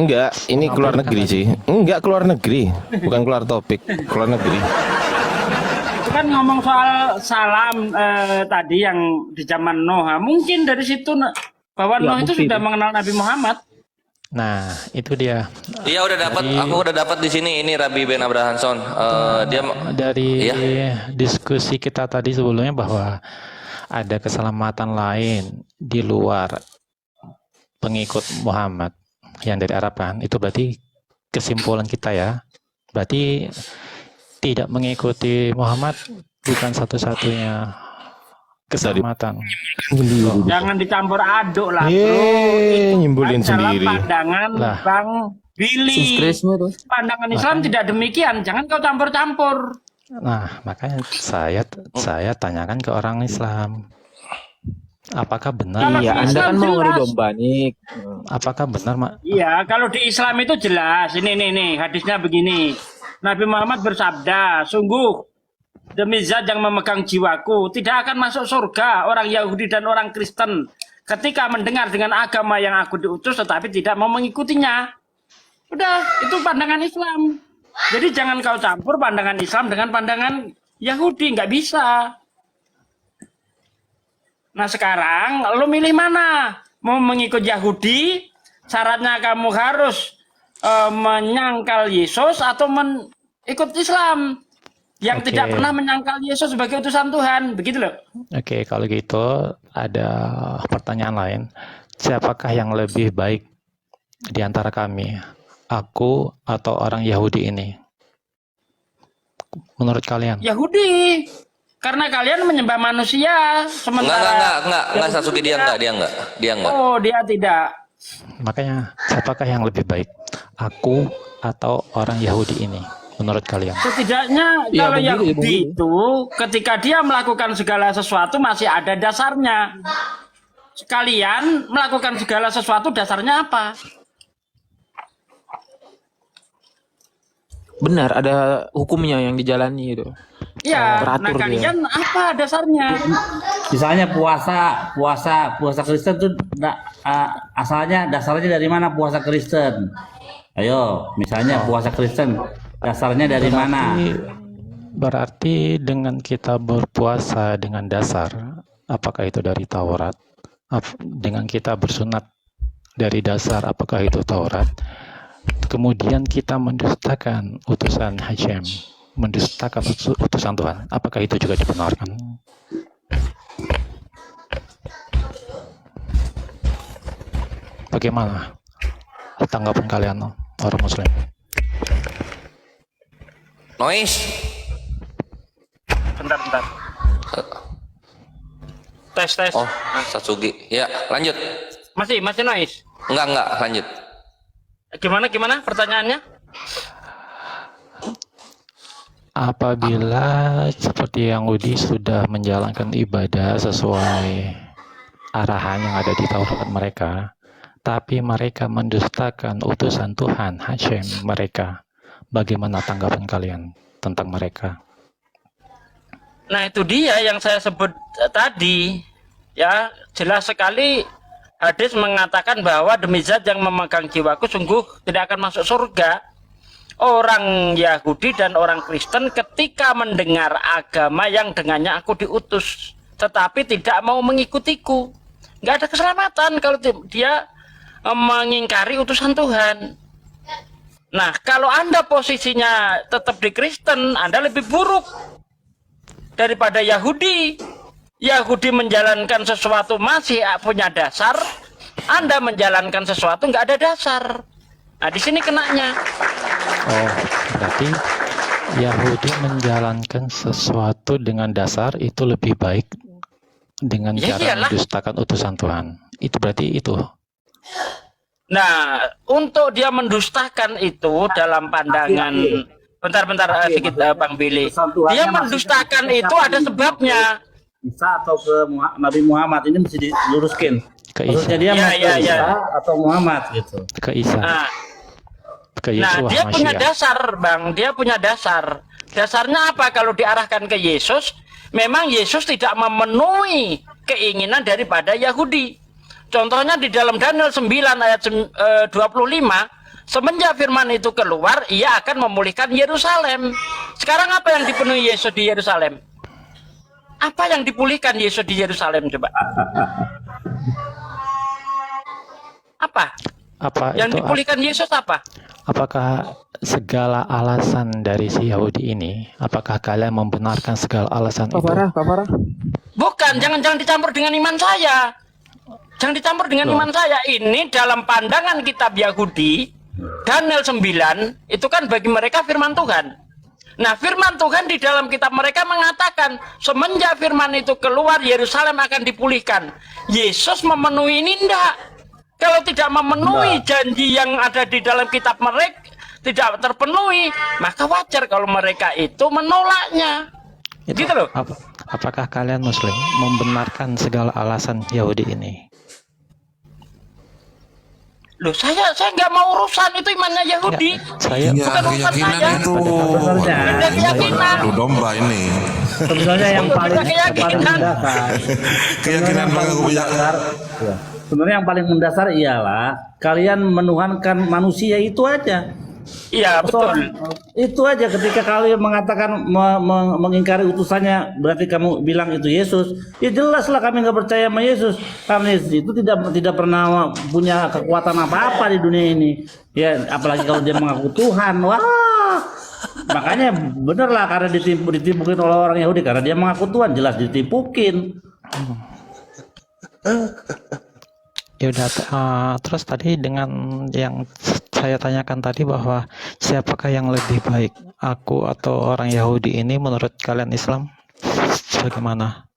Enggak, ini keluar negeri sih. Enggak keluar negeri, bukan keluar topik, keluar negeri. Itu kan ngomong soal salam tadi yang di zaman Nuh. Mungkin dari situ bahwa Nuh itu sudah mengenal Nabi Muhammad. Nah, itu dia. Iya udah dapat, aku udah dapat di sini ini Rabi Ben Abrahamson. Dia Dari iya. diskusi kita tadi sebelumnya bahwa ada keselamatan lain di luar pengikut Muhammad yang dari Arab kan, itu berarti kesimpulan kita ya, berarti tidak mengikuti Muhammad bukan satu-satunya keselamatan. Jangan dicampur aduk lah, Nyimbulin dalam sendiri. pandangan Bang Billy. Pandangan Islam tidak demikian, jangan kau campur-campur. Nah, makanya saya tanyakan ke orang Islam. Apakah benar? Iya, Anda kan mau ngeri domba nih. Apakah benar, Mak? Iya, kalau di Islam itu jelas. Ini hadisnya begini. Nabi Muhammad bersabda, sungguh demi zat yang memegang jiwaku, tidak akan masuk surga orang Yahudi dan orang Kristen ketika mendengar dengan agama yang aku diutus tetapi tidak mau mengikutinya. Udah, itu pandangan Islam. Jadi jangan kau campur pandangan Islam dengan pandangan Yahudi, nggak bisa. Nah sekarang lo milih mana? Mau mengikut Yahudi, syaratnya kamu harus menyangkal Yesus atau ikut Islam yang tidak pernah menyangkal Yesus sebagai utusan Tuhan, begitu loh. Oke, kalau gitu ada pertanyaan lain. Siapakah yang lebih baik di antara kami? Aku atau orang Yahudi ini? Menurut kalian? Yahudi. Karena kalian menyembah manusia, sementara Enggak Sasuke, dia enggak. Oh, dia tidak. Makanya siapakah yang lebih baik? Aku atau orang Yahudi ini? Menurut kalian? Setidaknya kalau Yahudi itu ketika dia melakukan segala sesuatu masih ada dasarnya. Sekalian melakukan segala sesuatu dasarnya apa? Benar, ada hukumnya yang dijalani itu. Ya, Teratur nah kalian apa dasarnya? Misalnya puasa Kristen tuh dasarnya dari mana puasa Kristen? Ayo, misalnya puasa Kristen dasarnya dari mana? Berarti dengan kita berpuasa dengan dasar, apakah itu dari Taurat? Dengan kita bersunat dari dasar, apakah itu Taurat? Kemudian kita mendustakan utusan Hashem, mendustakan utusan Tuhan, apakah itu juga dibenarkan? Bagaimana tanggapan kalian orang Muslim? Noise. Bentar. Tes. Oh, Satsugi. Ya, lanjut. Masih noise. Enggak, lanjut. Gimana pertanyaannya? Apabila seperti yang Udi sudah menjalankan ibadah sesuai arahan yang ada di Taurat mereka, tapi mereka mendustakan utusan Tuhan Hashem mereka, bagaimana tanggapan kalian tentang mereka? Nah itu dia yang saya sebut tadi, ya jelas sekali hadis mengatakan bahwa demi zat yang memegang jiwaku sungguh tidak akan masuk surga orang Yahudi dan orang Kristen ketika mendengar agama yang dengannya aku diutus tetapi tidak mau mengikutiku. Nggak ada keselamatan kalau dia mengingkari utusan Tuhan. Nah kalau Anda posisinya tetap di Kristen, Anda lebih buruk daripada Yahudi. Yahudi menjalankan sesuatu masih punya dasar, Anda menjalankan sesuatu nggak ada dasar. Nah di sini kenanya. Oh, berarti Yahudi menjalankan sesuatu dengan dasar itu lebih baik dengan cara mendustakan utusan Tuhan. Itu berarti itu. Nah, untuk dia mendustakan itu dalam pandangan bentar sedikit Bang Billy. Dia mendustakan itu ada sebabnya. Isa atau ke Nabi Muhammad ini mesti diluruskan. Ke Isa. Maksudnya dia Isa atau Muhammad gitu. Ke Isa. Ke Yesus, dia punya dasar, Bang. Dia punya dasar. Dasarnya apa kalau diarahkan ke Yesus? Memang Yesus tidak memenuhi keinginan daripada Yahudi. Contohnya di dalam Daniel 9 ayat 25, Semenjak firman itu keluar, ia akan memulihkan Yerusalem. Sekarang apa yang dipenuhi Yesus di Yerusalem? Apa yang dipulihkan Yesus di Yerusalem coba? Apa? Apa Yang itu? dipulihkan Yesus apa? Apakah segala alasan dari si Yahudi ini, apakah kalian membenarkan segala alasan itu? Kafarah. Bukan, jangan dicampur dengan iman saya. Jangan dicampur dengan iman saya. Ini dalam pandangan kitab Yahudi, Daniel 9, itu kan bagi mereka firman Tuhan. Nah, firman Tuhan di dalam kitab mereka mengatakan, semenjak firman itu keluar, Yerusalem akan dipulihkan. Yesus memenuhi ini enggak. Kalau tidak memenuhi janji yang ada di dalam kitab mereka, tidak terpenuhi, maka wajar kalau mereka itu menolaknya. Gitu loh. Apakah kalian Muslim membenarkan segala alasan Yahudi ini? Loh, saya nggak mau urusan itu imannya Yahudi. Saya bukan urusan saya. Itu Beda keyakinan. adu domba ini. Sebenarnya yang paling keyakinan. mendasar, Keyakinan mendasar, sebenarnya yang paling mendasar ialah kalian menuhankan manusia itu aja. Iya, betul. Itu aja, ketika kalian mengatakan mengingkari utusannya, berarti kamu bilang itu Yesus. Ya jelaslah kami nggak percaya sama Yesus. Karena Yesus itu tidak pernah punya kekuatan apa-apa di dunia ini. Ya apalagi kalau dia mengaku Tuhan. Wah. Makanya bener lah, karena ditipukin oleh orang Yahudi, karena dia mengaku Tuhan, jelas ditipukin. Ya udah, terus tadi dengan yang saya tanyakan tadi bahwa siapakah yang lebih baik, aku atau orang Yahudi ini menurut kalian Islam? Bagaimana?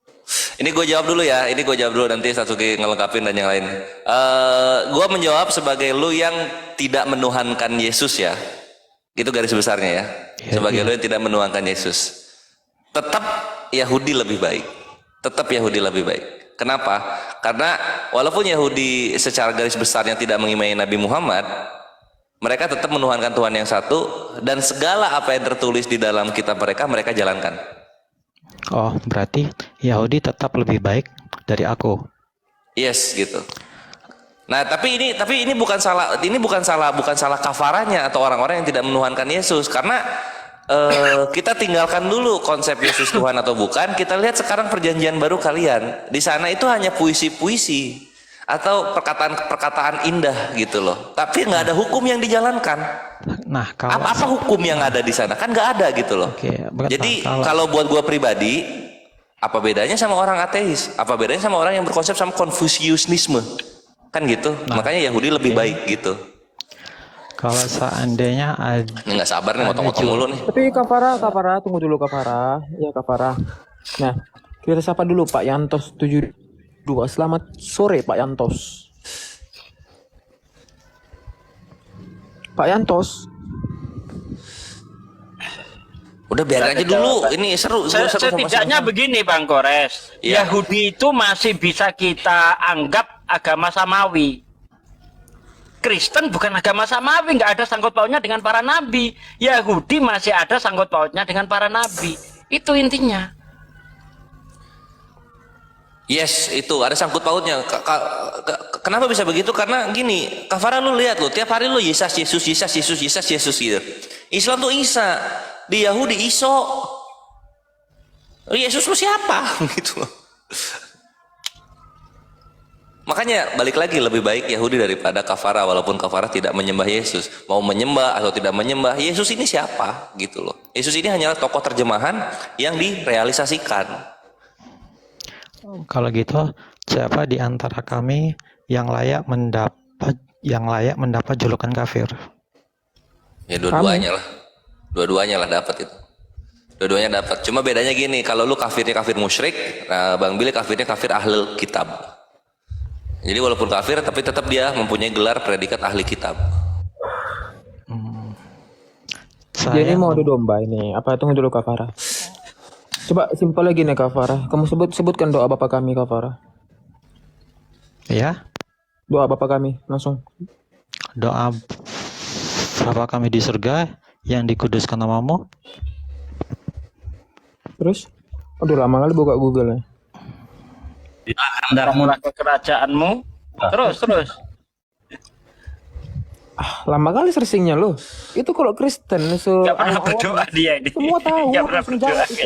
Ini gue jawab dulu ya. Ini gue jawab dulu, nanti Satsuki ngelengkapin dan yang lain. Gue menjawab sebagai lu yang tidak menuhankan Yesus ya. Itu garis besarnya ya. Sebagai lu yang tidak menuhankan Yesus. Tetap Yahudi lebih baik. Tetap Yahudi lebih baik. Kenapa? Karena walaupun Yahudi secara garis besarnya tidak mengimani Nabi Muhammad, mereka tetap menuhankan Tuhan yang satu, dan segala apa yang tertulis di dalam kitab mereka jalankan. Oh, berarti Yahudi tetap lebih baik dari aku. Yes, gitu. Nah, tapi ini bukan salah kafaranya atau orang-orang yang tidak menuhankan Yesus, karena kita tinggalkan dulu konsep Yesus Tuhan atau bukan. Kita lihat sekarang perjanjian baru kalian. Di sana itu hanya puisi-puisi atau perkataan-perkataan indah gitu loh. Tapi nggak ada hukum yang dijalankan. Nah, kalau apa hukum yang ada di sana? Kan nggak ada gitu loh. Jadi kalau buat gua pribadi, apa bedanya sama orang ateis? Apa bedanya sama orang yang berkonsep sama Konfusiusisme? Kan gitu. Makanya Yahudi lebih baik gitu. Kalau seandainya ada, ini nggak sabar nih motong-motong mulu nih. Tapi Kafara, tunggu dulu Kafara. Ya Kafara. Nah, kita sapa dulu Pak Yantos 72. Selamat sore Pak Yantos. Pak Yantos. Udah biar aja dulu. Ini seru. Setidaknya begini Bang Kores. Ya. Yahudi itu masih bisa kita anggap agama samawi. Kristen bukan agama samawi, nggak ada sangkut pautnya dengan para nabi. Yahudi masih ada sangkut pautnya dengan para nabi. Itu intinya. Yes, itu ada sangkut pautnya. Kenapa bisa begitu? Karena gini, Kafara lu lihat lu, tiap hari lu Yesus gitu. Islam tuh Isa, di Yahudi Iso. Yesus lu siapa? Gitu loh. Makanya balik lagi, lebih baik Yahudi daripada Kafara, walaupun Kafara tidak menyembah Yesus. Mau menyembah atau tidak menyembah, Yesus ini siapa? Gitu loh. Yesus ini hanyalah tokoh terjemahan yang direalisasikan. kalau gitu, siapa di antara kami yang layak mendapat julukan kafir? Ya dua-duanya lah. Dua-duanya lah dapat itu. Dua-duanya dapat. Cuma bedanya gini, kalau lu kafirnya kafir musyrik, nah Bang Billy kafirnya kafir ahlul kitab. Jadi walaupun kafir tapi tetap dia mempunyai gelar predikat ahli kitab. Jadi mau adu domba ini. Apa tunggu dulu Kafara. Coba simpel lagi nih Kafara. Kamu sebutkan doa Bapa kami Kafara. Ya. Doa Bapa kami langsung. Doa Bapa kami di surga, yang dikuduskan namamu. Terus? Aduh lama kali buka Google ya. Kehendakmu kerajaanmu. Terus. Lama kali searchingnya lo. Itu kalau Kristen Gak pernah berdoa awam-awam dia ini. semua tahu Gak pernah langsung berdoa. jawab itu.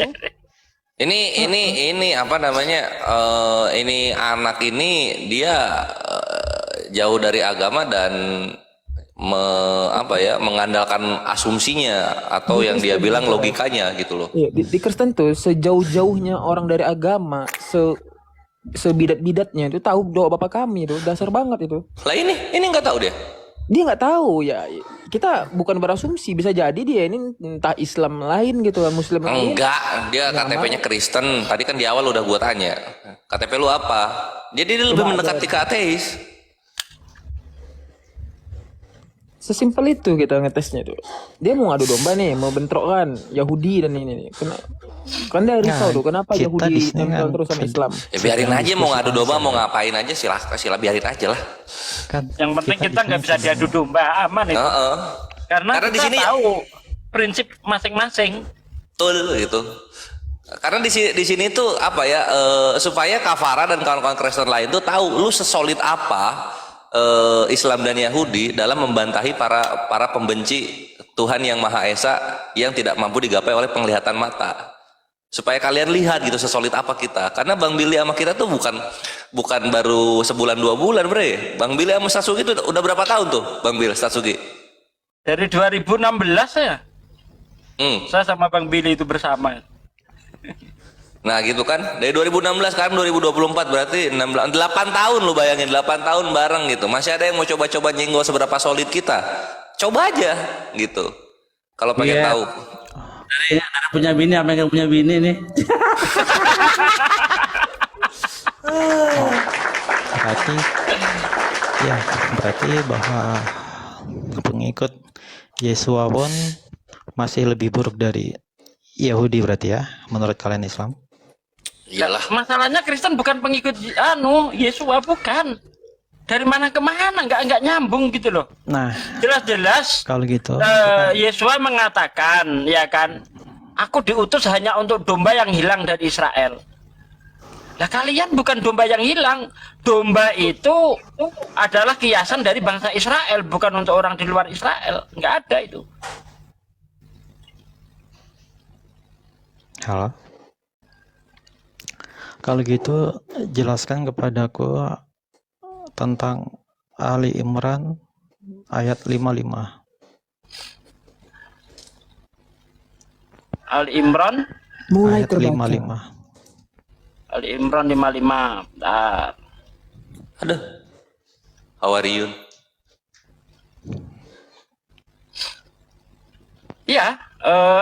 Ini apa namanya? Ini anak ini dia jauh dari agama dan mengandalkan asumsinya atau yang dia bilang logikanya gitu loh. Iya, di Kristen tuh sejauh-jauhnya orang dari agama, sebidat-bidatnya itu tahu doa Bapa Kami itu dasar banget itu. Lah ini nggak tahu dia. Dia nggak tahu ya. Kita bukan berasumsi, bisa jadi dia ini entah Islam lain gitu, Muslim lain. Enggak, dia KTP-nya Kristen. Tadi kan di awal udah gua tanya, KTP lu apa? Jadi dia lebih mendekati ke ateis. Sesimpel itu kita ngetesnya tuh. Dia mau ngadu domba nih, mau bentrokkan Yahudi dan ini nih. Kan dia risau tuh, kenapa kita Yahudi di sini nempel kan terus sama Islam? Ya biarin aja, mau ngadu domba mau ngapain aja sila biarin aja lah. Kan Yang penting kita nggak bisa diadu domba, aman itu. Karena di kita sini tahu prinsip masing-masing. betul gitu. Karena di sini tuh apa ya, supaya Kafara dan kawan-kawan Kristen lain tuh tahu lu sesolid apa Islam dan Yahudi dalam membantahi para pembenci Tuhan yang Maha Esa yang tidak mampu digapai oleh penglihatan mata. Supaya kalian lihat gitu sesolid apa kita. Karena Bang Billy sama kita tuh bukan baru sebulan 2 bulan, Bre. Bang Billy sama Satsuki itu udah berapa tahun tuh, Bang Billy Satsuki? Dari 2016 ya. Saya sama Bang Billy itu bersama. Nah gitu kan, dari 2016 sekarang 2024 berarti 8 tahun, lu bayangin 8 tahun bareng gitu. Masih ada yang mau coba-coba nyenggol seberapa solid kita. Coba aja gitu. Kalau pengen tahu. Dari punya bini apa yang punya bini nih? berarti bahwa pengikut Yesua pun masih lebih buruk dari Yahudi berarti ya, menurut kalian Islam? Iyalah. Masalahnya Kristen bukan pengikut Yesua, bukan. Dari mana ke mana, nggak nyambung gitu loh. Nah, jelas-jelas kalau gitu Yesua mengatakan, ya kan, aku diutus hanya untuk domba yang hilang dari Israel. Nah kalian bukan domba yang hilang. Domba itu adalah kiasan dari bangsa Israel, bukan untuk orang di luar Israel. Nggak ada itu. halo. Kalau gitu jelaskan kepadaku tentang Ali Imran ayat 55. Ali Imran Mulai ayat 55. Ali Imran 55. Bentar. Aduh. Hawariyun. Iya,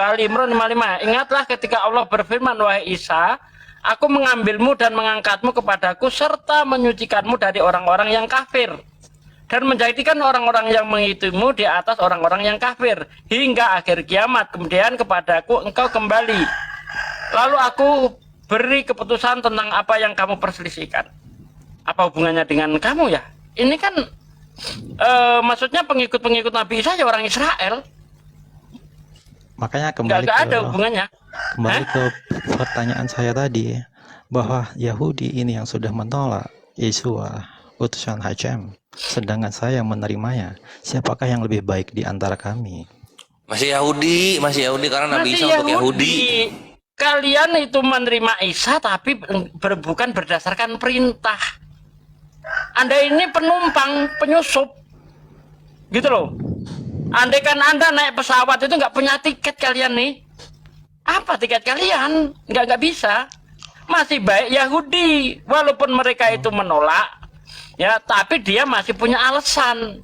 Ali Imran 55. Ingatlah ketika Allah berfirman, wahai Isa, aku mengambilmu dan mengangkatmu kepadaku serta menyucikanmu dari orang-orang yang kafir dan menjadikan orang-orang yang mengikutimu di atas orang-orang yang kafir hingga akhir kiamat. Kemudian kepadaku engkau kembali, lalu aku beri keputusan tentang apa yang kamu perselisihkan. Apa hubungannya dengan kamu ya? Ini kan maksudnya pengikut-pengikut Nabi Isa ya orang Israel. Makanya kembali Nggak ada hubungannya. Kembali ke pertanyaan saya tadi, bahwa Yahudi ini yang sudah menolak Yesua, utusan Hashem, sedangkan saya yang menerimanya. Siapakah yang lebih baik di antara kami? Masih Yahudi karena Nabi Isa untuk Yahudi. Kalian itu menerima Isa tapi bukan berdasarkan perintah. Anda ini penumpang, penyusup, gitu loh. Andai kan Anda naik pesawat itu nggak punya tiket kalian nih, apa tiket kalian? Nggak bisa. Masih baik Yahudi, walaupun mereka itu menolak, ya, tapi dia masih punya alasan.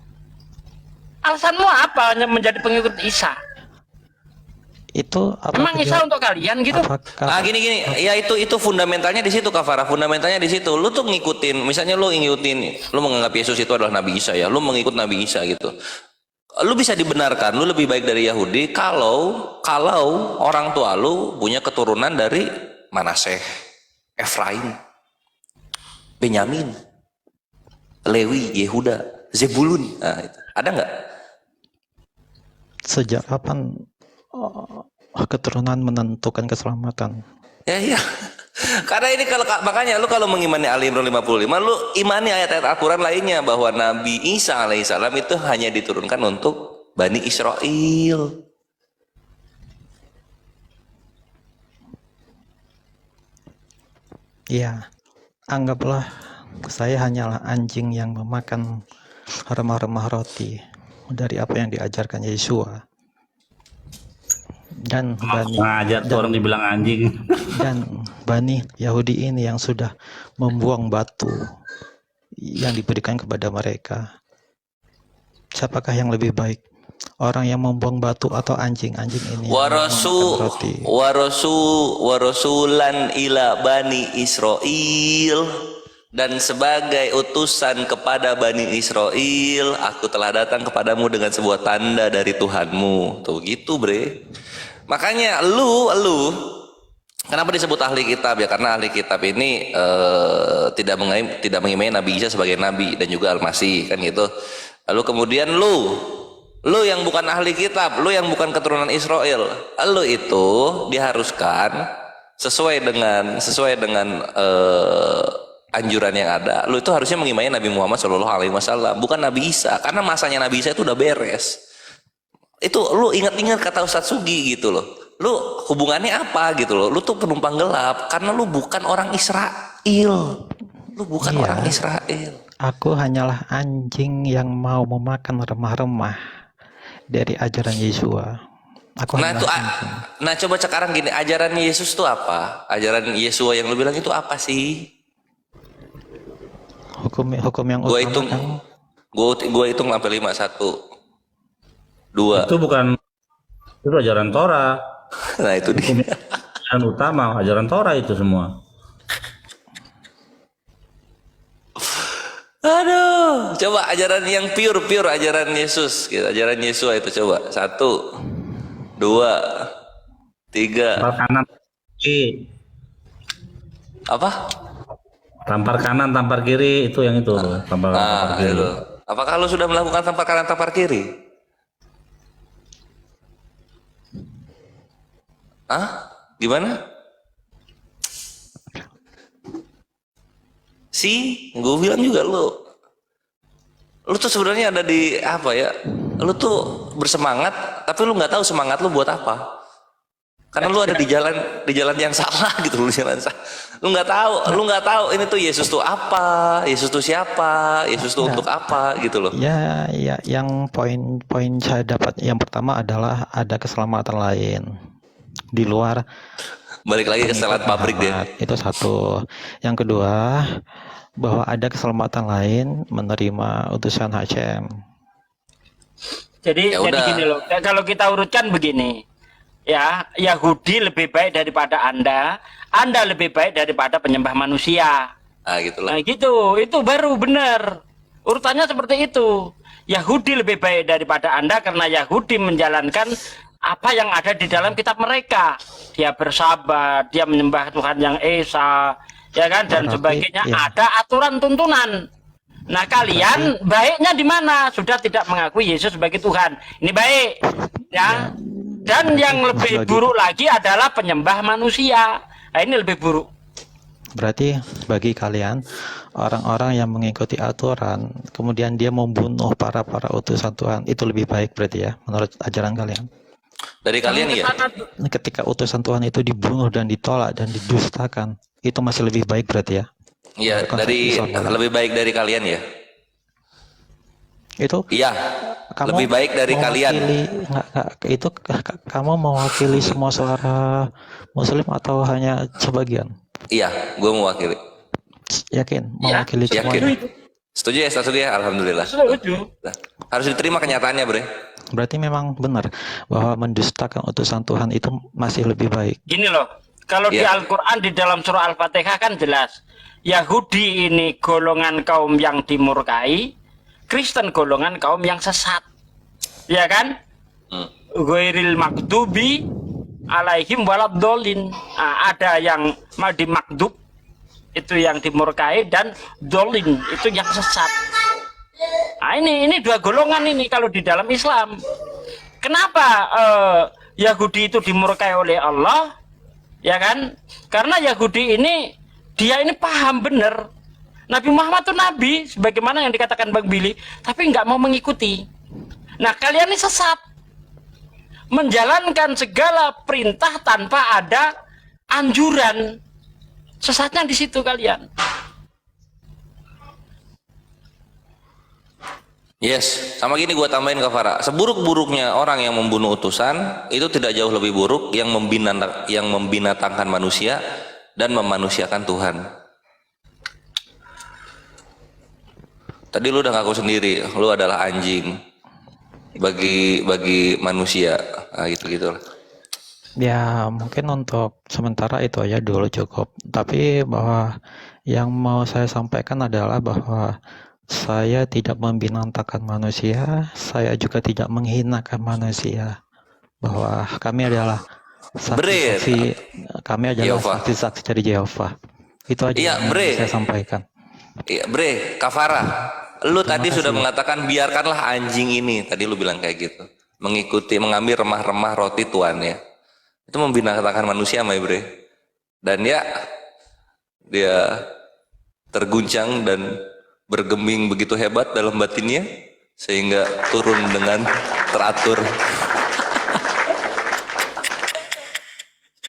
Alasanmu apa menjadi pengikut Isa? Itu emang Isa untuk kalian gitu? Gini ya, itu fundamentalnya di situ, Kafara. Fundamentalnya di situ. Lu tuh ngikutin, misalnya lu menganggap Yesus itu adalah Nabi Isa ya, lu mengikut Nabi Isa gitu. Lu bisa dibenarkan, lu lebih baik dari Yahudi kalau orang tua lu punya keturunan dari Manaseh, Efraim, Benyamin, Lewi, Yehuda, Zebulun. Nah, itu. Ada nggak? Sejak kapan keturunan menentukan keselamatan? Ya. Karena ini makanya lu kalau mengimani Ali Imran 55, lu imani ayat-ayat Al-Qur'an lainnya bahwa Nabi Isa alaihissalam itu hanya diturunkan untuk Bani Israel. Ya, anggaplah saya hanyalah anjing yang memakan remah-remah roti dari apa yang diajarkan Yesua. Dan Ngajar tuh orang dibilang anjing. dan Bani Yahudi ini yang sudah membuang batu yang diberikan kepada mereka. Siapakah yang lebih baik? Orang yang membuang batu atau anjing-anjing ini? Warasulan ila Bani Israel, dan sebagai utusan kepada Bani Israel, aku telah datang kepadamu dengan sebuah tanda dari Tuhanmu. Tuh gitu, bre. Makanya lu kenapa disebut ahli kitab ya? Karena ahli kitab ini tidak mengimani Nabi Isa sebagai nabi dan juga Al-Masih, kan gitu. Lalu kemudian lu yang bukan ahli kitab, lu yang bukan keturunan Israel, lu itu diharuskan sesuai dengan anjuran yang ada, lu itu harusnya mengimani Nabi Muhammad SAW, bukan Nabi Isa, karena masanya Nabi Isa itu udah beres. Itu lu ingat-ingat kata Ustadz Sugi gitu loh, lu hubungannya apa gitu loh, lu tuh penumpang gelap karena lu bukan orang Israel, orang Israel. Aku hanyalah anjing yang mau memakan remah-remah dari ajaran Yesua. Nah coba sekarang gini, ajaran Yesus itu apa? Ajaran Yesua yang lu bilang itu apa sih? Hukum yang Gua utama hitung sampai 5, 1 2. Itu ajaran Torah. Nah itu dia. Ajaran utama, ajaran Torah itu semua. Aduh, coba ajaran yang pure ajaran Yesus, gitu. Ajaran Yesua itu coba 1, 2, 3. Tampar kanan, kiri. Apa? Tampar kanan, tampar kiri, itu yang itu. Tampar kiri. Itu. Apakah lu sudah melakukan tampar kanan, tampar kiri? Gimana? Gue bilang juga lu tuh sebenarnya ada di apa ya? Lu tuh bersemangat, tapi lu nggak tahu semangat lu buat apa. Karena lu ada di jalan yang salah gitu, lu nggak tahu ini tuh Yesus tuh apa, Yesus tuh siapa, Yesus tuh untuk apa gitu loh. Ya, yang poin saya dapat yang pertama adalah ada keselamatan lain di luar. Balik lagi ke salat pabrik dia. Itu satu. Yang kedua, bahwa ada keselamatan lain menerima utusan HCM. Jadi gini loh, kalau kita urutkan begini, ya, Yahudi lebih baik daripada Anda lebih baik daripada penyembah manusia. Gitulah. Nah gitu, itu baru benar. Urutannya seperti itu. Yahudi lebih baik daripada Anda karena Yahudi menjalankan apa yang ada di dalam kitab mereka. Dia bersabar, dia menyembah Tuhan yang Esa, ya kan, dan sebagainya. Ya. Ada aturan tuntunan. Nah kalian baiknya di mana? Sudah tidak mengakui Yesus sebagai Tuhan. Ini baik, ya. Dan yang lebih buruk lagi adalah penyembah manusia. Nah, ini lebih buruk. Berarti bagi kalian orang-orang yang mengikuti aturan, kemudian dia membunuh para utusan Tuhan, itu lebih baik berarti ya, menurut ajaran kalian? Dari kalian ya. Ketika utusan Tuhan itu dibunuh dan ditolak dan didustakan, itu masih lebih baik berarti ya? Iya, lebih baik dari kalian ya. Itu? Iya. Lebih baik dari kalian. Itu kamu mewakili semua suara Muslim atau hanya sebagian? Iya, gue mewakili. Yakin? Mewakili semuanya? Setuju ya, alhamdulillah. Setuju. Harus diterima kenyataannya, Bre. Berarti memang benar bahwa mendustakan utusan Tuhan itu masih lebih baik. Gini loh, kalau di Al-Quran di dalam surah Al-Fatihah kan jelas, Yahudi ini golongan kaum yang dimurkai, Kristen golongan kaum yang sesat, ya kan? Ghairil maghdubi alaihim waladhdallin. Ada yang di maghdub itu yang dimurkai, dan dolin itu yang sesat. Nah, ini dua golongan ini kalau di dalam Islam. Kenapa Yahudi itu dimurkai oleh Allah, Ya kan? Karena Yahudi ini dia ini paham benar Nabi Muhammad itu nabi sebagaimana yang dikatakan Bang Billy, tapi nggak mau mengikuti. Nah, kalian ini sesat. Menjalankan segala perintah tanpa ada anjuran. Sesatnya di situ kalian. Yes, sama gini gua tambahin ke Farah. Seburuk-buruknya orang yang membunuh utusan itu tidak jauh lebih buruk yang membinatangkan manusia dan memanusiakan Tuhan. Tadi lu udah ngaku sendiri, lu adalah anjing bagi manusia, nah, gitu. Ya, mungkin untuk sementara itu aja dulu cukup. Tapi bahwa yang mau saya sampaikan adalah bahwa saya tidak membinatangkan manusia, saya juga tidak menghinakan manusia. Bahwa kami adalah saksi-saksi, kami adalah saksi-saksi dari Yehova. Itu aja yang saya sampaikan. Iya, Bre, Kafara, lu tadi sudah mengatakan biarkanlah anjing ini, tadi lu bilang kayak gitu, mengambil remah-remah roti tuannya. Itu membinatangkan manusia, Bre. Dan ya, dia terguncang dan bergeming begitu hebat dalam batinnya sehingga turun dengan teratur.